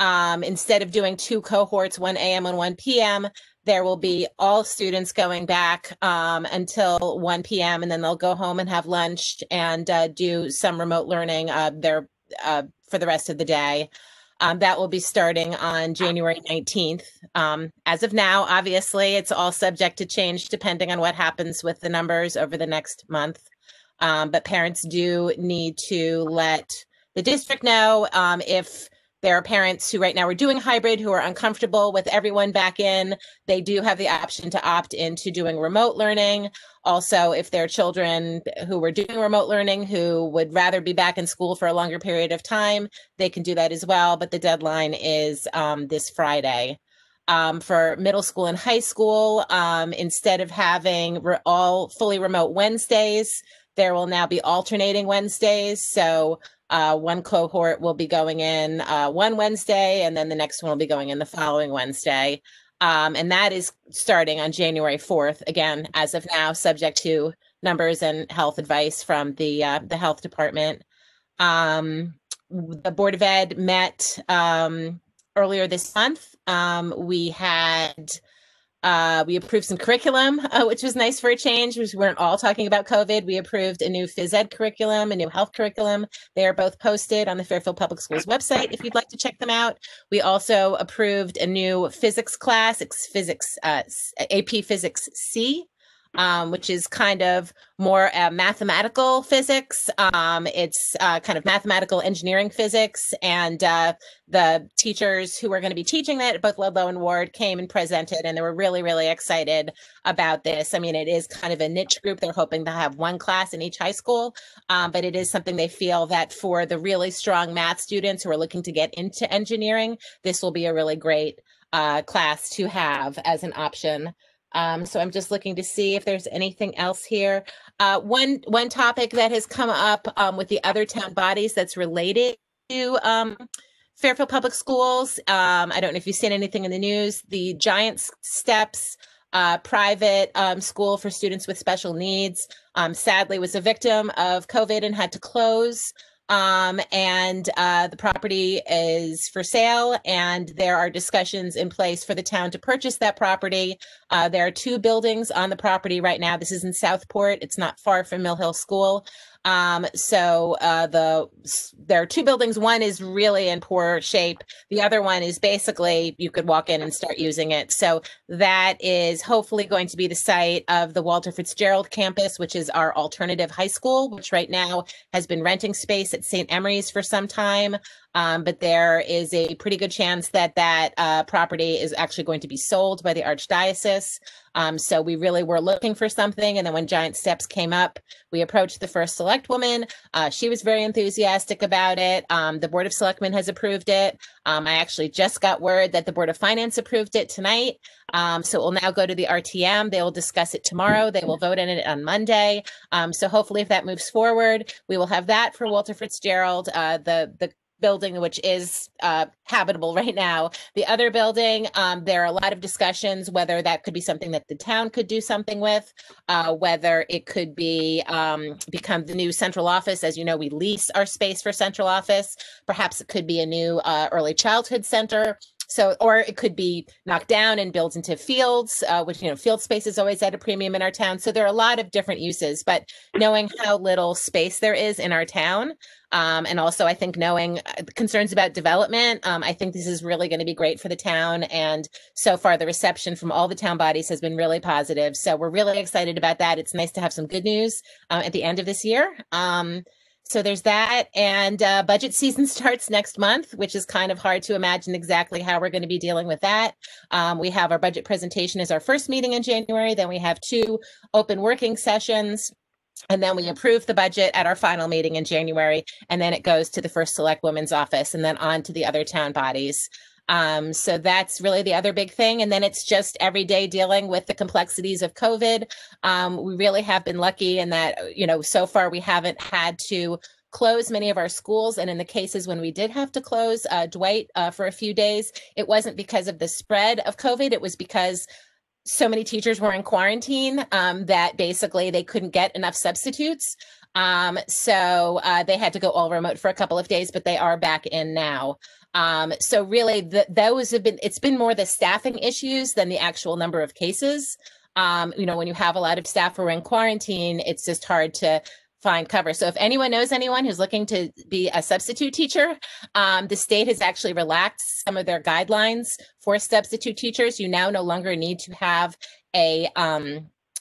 Instead of doing 2 cohorts, 1 a.m. and 1 p.m., there will be all students going back until 1 p.m. and then they'll go home and have lunch and do some remote learning for the rest of the day. That will be starting on January 19th. As of now, obviously, it's all subject to change depending on what happens with the numbers over the next month. But parents do need to let the district know if there are parents who right now are doing hybrid who are uncomfortable with everyone back in. They do have the option to opt into doing remote learning. Also, if there are children who were doing remote learning who would rather be back in school for a longer period of time, they can do that as well. But the deadline is this Friday. For middle school and high school, instead of having all fully remote Wednesdays, there will now be alternating Wednesdays. So one cohort will be going in one Wednesday, and then the next one will be going in the following Wednesday. And that is starting on January 4th, again, as of now, subject to numbers and health advice from the health department. The Board of Ed met earlier this month. We approved some curriculum, which was nice for a change, because we weren't all talking about COVID. We approved a new phys ed curriculum, a new health curriculum. They are both posted on the Fairfield Public Schools website if you'd like to check them out. We also approved a new physics class, AP Physics C, which is kind of more mathematical physics. It's kind of mathematical engineering physics, and the teachers who are going to be teaching that at both Ludlow and Ward came and presented, and they were really, really excited about this. I mean, it is kind of a niche group. They're hoping to have one class in each high school, but it is something they feel that for the really strong math students who are looking to get into engineering, this will be a really great class to have as an option. So I'm just looking to see if there's anything else here. One topic that has come up with the other town bodies that's related to Fairfield Public Schools. I don't know if you've seen anything in the news. The Giant Steps private school for students with special needs sadly was a victim of COVID and had to close. And the property is for sale, and there are discussions in place for the town to purchase that property. There are 2 buildings on the property right now. This is in Southport. It's not far from Mill Hill School. There are 2 buildings. One is really in poor shape. The other one is basically you could walk in and start using it. So that is hopefully going to be the site of the Walter Fitzgerald campus, which is our alternative high school, which right now has been renting space at St. Emery's for some time. But there is a pretty good chance that that property is actually going to be sold by the Archdiocese. So we really were looking for something. And then when Giant Steps came up, we approached the first select woman. She was very enthusiastic about it. The Board of Selectmen has approved it. I actually just got word that the Board of Finance approved it tonight. So it will now go to the RTM. They will discuss it tomorrow. They will vote on it on Monday. So hopefully if that moves forward, we will have that for Walter Fitzgerald. The building, which is habitable right now. The other building, there are a lot of discussions whether that could be something that the town could do something with, whether it could be become the new central office. As you know, we lease our space for central office. Perhaps it could be a new early childhood center. So, or it could be knocked down and built into fields, which, field space is always at a premium in our town. So there are a lot of different uses, but knowing how little space there is in our town, and also I think knowing concerns about development, I think this is really going to be great for the town. And so far the reception from all the town bodies has been really positive. So we're really excited about that. It's nice to have some good news at the end of this year. So there's that, and budget season starts next month, which is kind of hard to imagine exactly how we're going to be dealing with that. We have our budget presentation as our first meeting in January. Then we have 2 open working sessions, and then we approve the budget at our final meeting in January, and then it goes to the first select woman's office and then on to the other town bodies. So that's really the other big thing. And then it's just every day dealing with the complexities of COVID. We really have been lucky in that, so far we haven't had to close many of our schools. And in the cases when we did have to close Dwight for a few days, it wasn't because of the spread of COVID. It was because so many teachers were in quarantine that basically they couldn't get enough substitutes. So they had to go all remote for a couple of days, but they are back in now. So really those have been, it's been more the staffing issues than the actual number of cases. You know, when you have a lot of staff who are in quarantine, it's just hard to find cover. So if anyone knows anyone who's looking to be a substitute teacher, the state has actually relaxed some of their guidelines for substitute teachers. You now no longer need to have a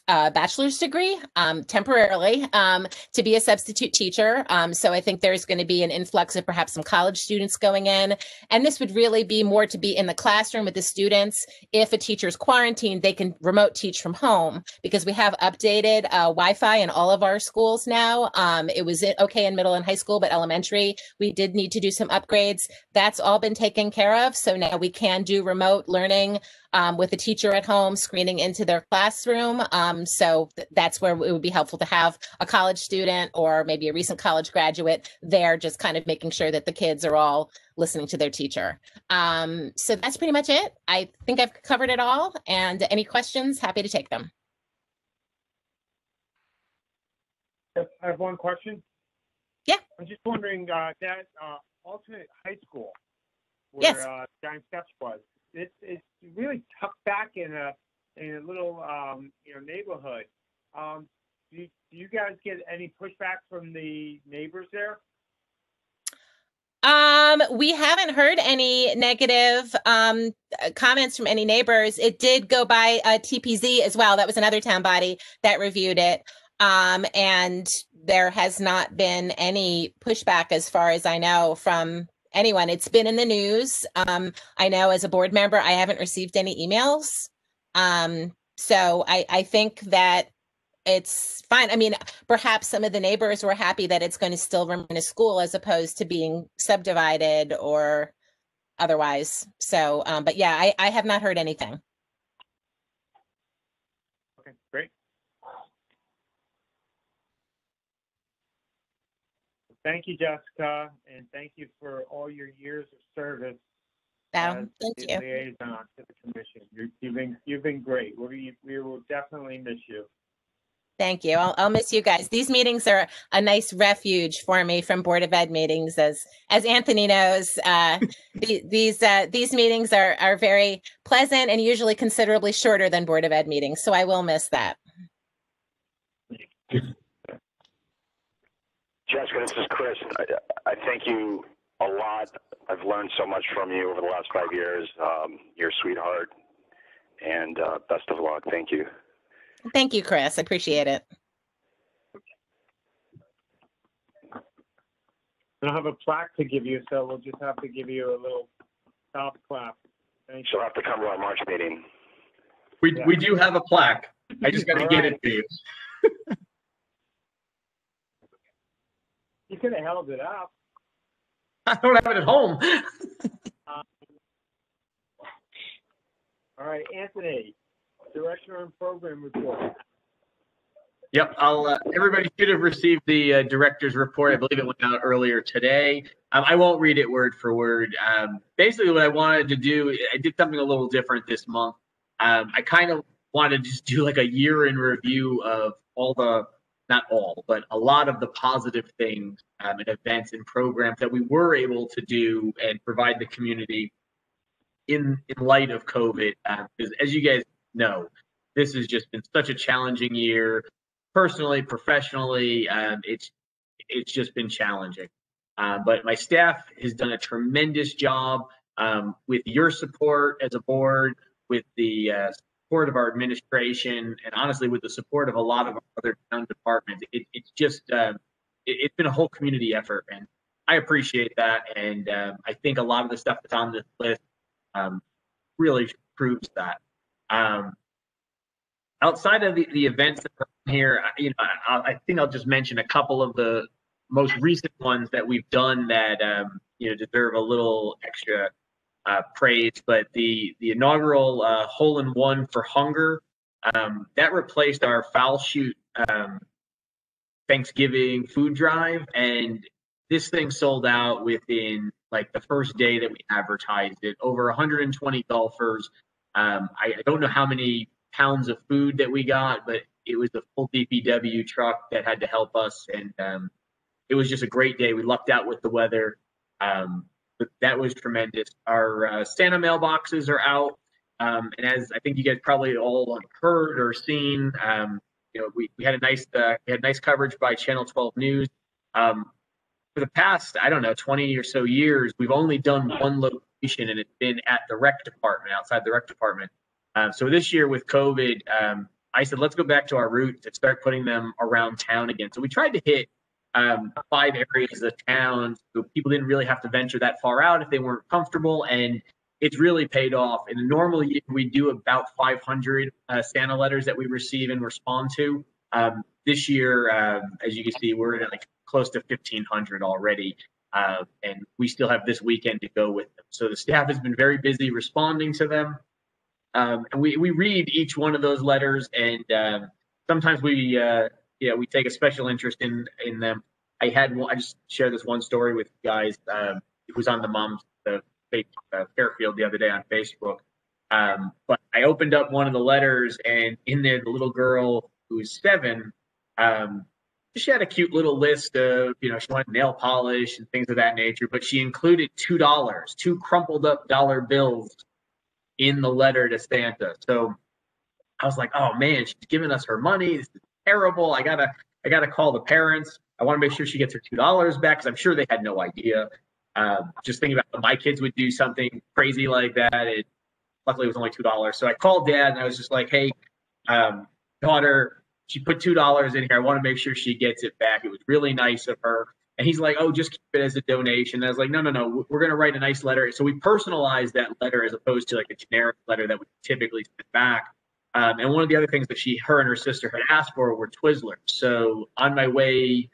bachelor's degree temporarily to be a substitute teacher. So I think there's going to be an influx of perhaps some college students going in. And this would really be more to be in the classroom with the students. If a teacher's quarantined, they can remote teach from home because we have updated Wi-Fi in all of our schools now. It was okay in middle and high school, but elementary, we did need to do some upgrades. That's all been taken care of. So now we can do remote learning with the teacher at home screening into their classroom. So that's where it would be helpful to have a college student or maybe a recent college graduate there, just kind of making sure that the kids are all listening to their teacher. So that's pretty much it. I think I've covered it all, and any questions, happy to take them. I have one question. Yeah. I'm just wondering, that alternate high school where Yes. Giant Steps was, it's really tucked back in a little neighborhood. Do you guys get any pushback from the neighbors there? We haven't heard any negative comments from any neighbors. It did go by TPZ as well. That was another town body that reviewed it. And there has not been any pushback as far as I know from anyone. It's been in the news. I know as a board member, I haven't received any emails. So I think that it's fine. I mean, perhaps some of the neighbors were happy that it's going to still remain a school as opposed to being subdivided or otherwise. So, but yeah, I have not heard anything. Okay, great. Thank you, Jessica, and thank you for all your years of service. Thank you. Liaison to the commission. You've been great. We will definitely miss you. Thank you. I'll miss you guys. These meetings are a nice refuge for me from Board of Ed meetings. As Anthony knows, these meetings are very pleasant and usually considerably shorter than Board of Ed meetings. So I will miss that. Jessica, this is Chris. I thank you a lot. I've learned so much from you over the last 5 years. You're a sweetheart, and best of luck. Thank you. Thank you, Chris. I appreciate it. I don't have a plaque to give you, so we'll just have to give you a little top clap. Thank you. She'll have to come to our March meeting. We do have a plaque. I just got to get it to you. You could have held it up. I don't have it at home. All right, Anthony, Director and Program Report. Yep, everybody should have received the director's report. I believe it went out earlier today. I won't read it word for word. Basically, what I wanted to do, I did something a little different this month. I kind of wanted to just do like a year in review of all the, not all, but a lot of the positive things and events and programs that we were able to do and provide the community in light of COVID. Because as you guys know, this has just been such a challenging year, personally, professionally. It's just been challenging. But my staff has done a tremendous job with your support as a board, with the support of our administration, and honestly with the support of a lot of our other town departments. It's just it's been a whole community effort, and I appreciate that. And I think a lot of the stuff that's on this list really proves that. Outside of the events that are here, I think I'll just mention a couple of the most recent ones that we've done that deserve a little extra praise. But the inaugural hole-in-one for hunger, that replaced our foul shoot Thanksgiving food drive, and this thing sold out within like the first day that we advertised it. Over 120 golfers. I don't know how many pounds of food that we got, but it was a full DPW truck that had to help us, and it was just a great day. We lucked out with the weather, but that was tremendous. Our Santa mailboxes are out, and as I think you guys probably all heard or seen, we had nice coverage by Channel 12 News. For the past, I don't know, 20 or so years, we've only done one location, and it's been at the rec department, outside the rec department. So this year with COVID, I said, let's go back to our roots and start putting them around town again. So we tried to hit 5 areas of town, so people didn't really have to venture that far out if they weren't comfortable, and it's really paid off. In a normal year, we do about 500 Santa letters that we receive and respond to. This year, as you can see, we're at like close to 1,500 already, and we still have this weekend to go with them. So the staff has been very busy responding to them, and we read each one of those letters, and sometimes we take a special interest in them. I just shared this one story with you guys. It was on the Fairfield the other day on Facebook. But I opened up one of the letters, and in there, the little girl who was 7, she had a cute little list of, she wanted nail polish and things of that nature, but she included $2, 2 crumpled up dollar bills in the letter to Santa. So I was like, oh man, she's giving us her money. This is terrible. I gotta call the parents. I want to make sure she gets her $2 back, because I'm sure they had no idea. Just thinking about my kids would do something crazy like that. Luckily it was only $2. So I called Dad, and I was just like, hey, daughter, she put $2 in here. I want to make sure she gets it back. It was really nice of her. And he's like, oh, just keep it as a donation. And I was like, no, we're going to write a nice letter. So we personalized that letter as opposed to like a generic letter that we typically send back. And one of the other things that her and her sister had asked for were Twizzlers. So on my way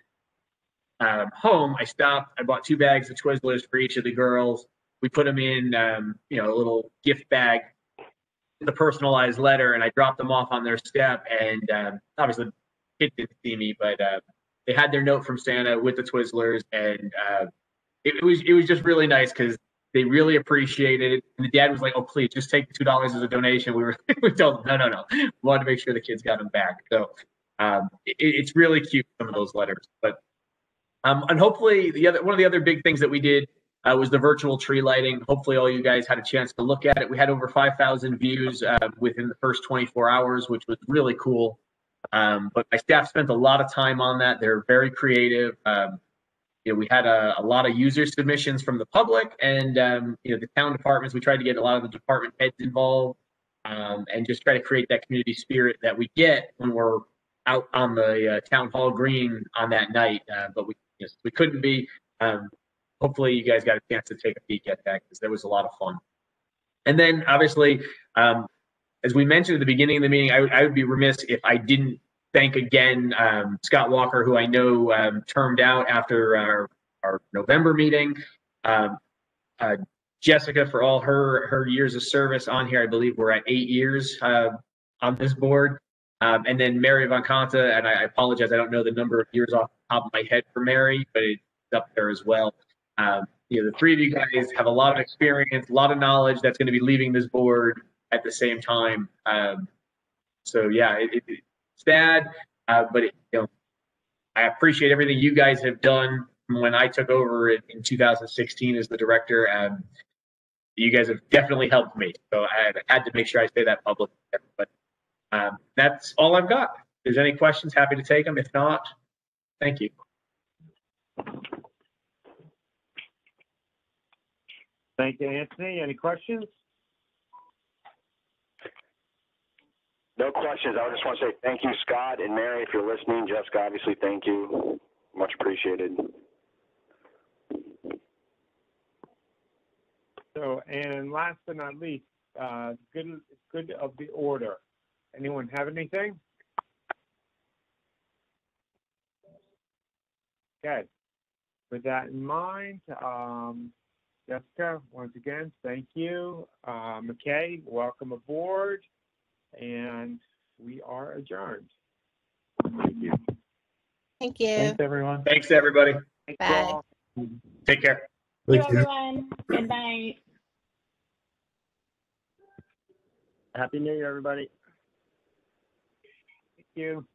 home, I stopped. I bought 2 bags of Twizzlers for each of the girls. We put them in, a little gift bag, the personalized letter, and I dropped them off on their step. And obviously, the kids didn't see me, but they had their note from Santa with the Twizzlers, and it was just really nice because they really appreciated it. And the dad was like, "Oh, please, just take the $2 as a donation." We told them, no. We wanted to make sure the kids got them back. So it's really cute, some of those letters. But and hopefully one of the other big things that we did was the virtual tree lighting. Hopefully all you guys had a chance to look at it. We had over 5,000 views within the first 24 hours, which was really cool. But my staff spent a lot of time on that. They're very creative. We had a lot of user submissions from the public, and the town departments. We tried to get a lot of the department heads involved, and just try to create that community spirit that we get when we're out on the town hall green on that night. But we couldn't be. Hopefully you guys got a chance to take a peek at that, because there was a lot of fun. And then obviously, as we mentioned at the beginning of the meeting, I would be remiss if I didn't thank again Scott Walker, who I know termed out after our November meeting. Jessica, for all her years of service on here. I believe we're at 8 years on this board. And then Mary Von Conta, and I apologize, I don't know the number of years off the top of my head for Mary, but it's up there as well. The 3 of you guys have a lot of experience, a lot of knowledge that's going to be leaving this board at the same time. So yeah, it's sad, but I appreciate everything you guys have done from when I took over in 2016 as the director. You guys have definitely helped me, so I had to make sure I say that publicly. But that's all I've got. If there's any questions, happy to take them. If not, thank you. Thank you, Anthony. Any questions? No questions. I just want to say thank you, Scott and Mary, if you're listening. Jessica, obviously, thank you. Much appreciated. So, and last but not least, good of the order. Anyone have anything? Okay. With that in mind, Jessica, once again, thank you. McKay, welcome aboard. And we are adjourned. Thank you. Thank you. Thanks, everyone. Thanks, everybody. Bye. Take care. Thank you. everyone. Good night. Happy New Year, everybody. Thank you.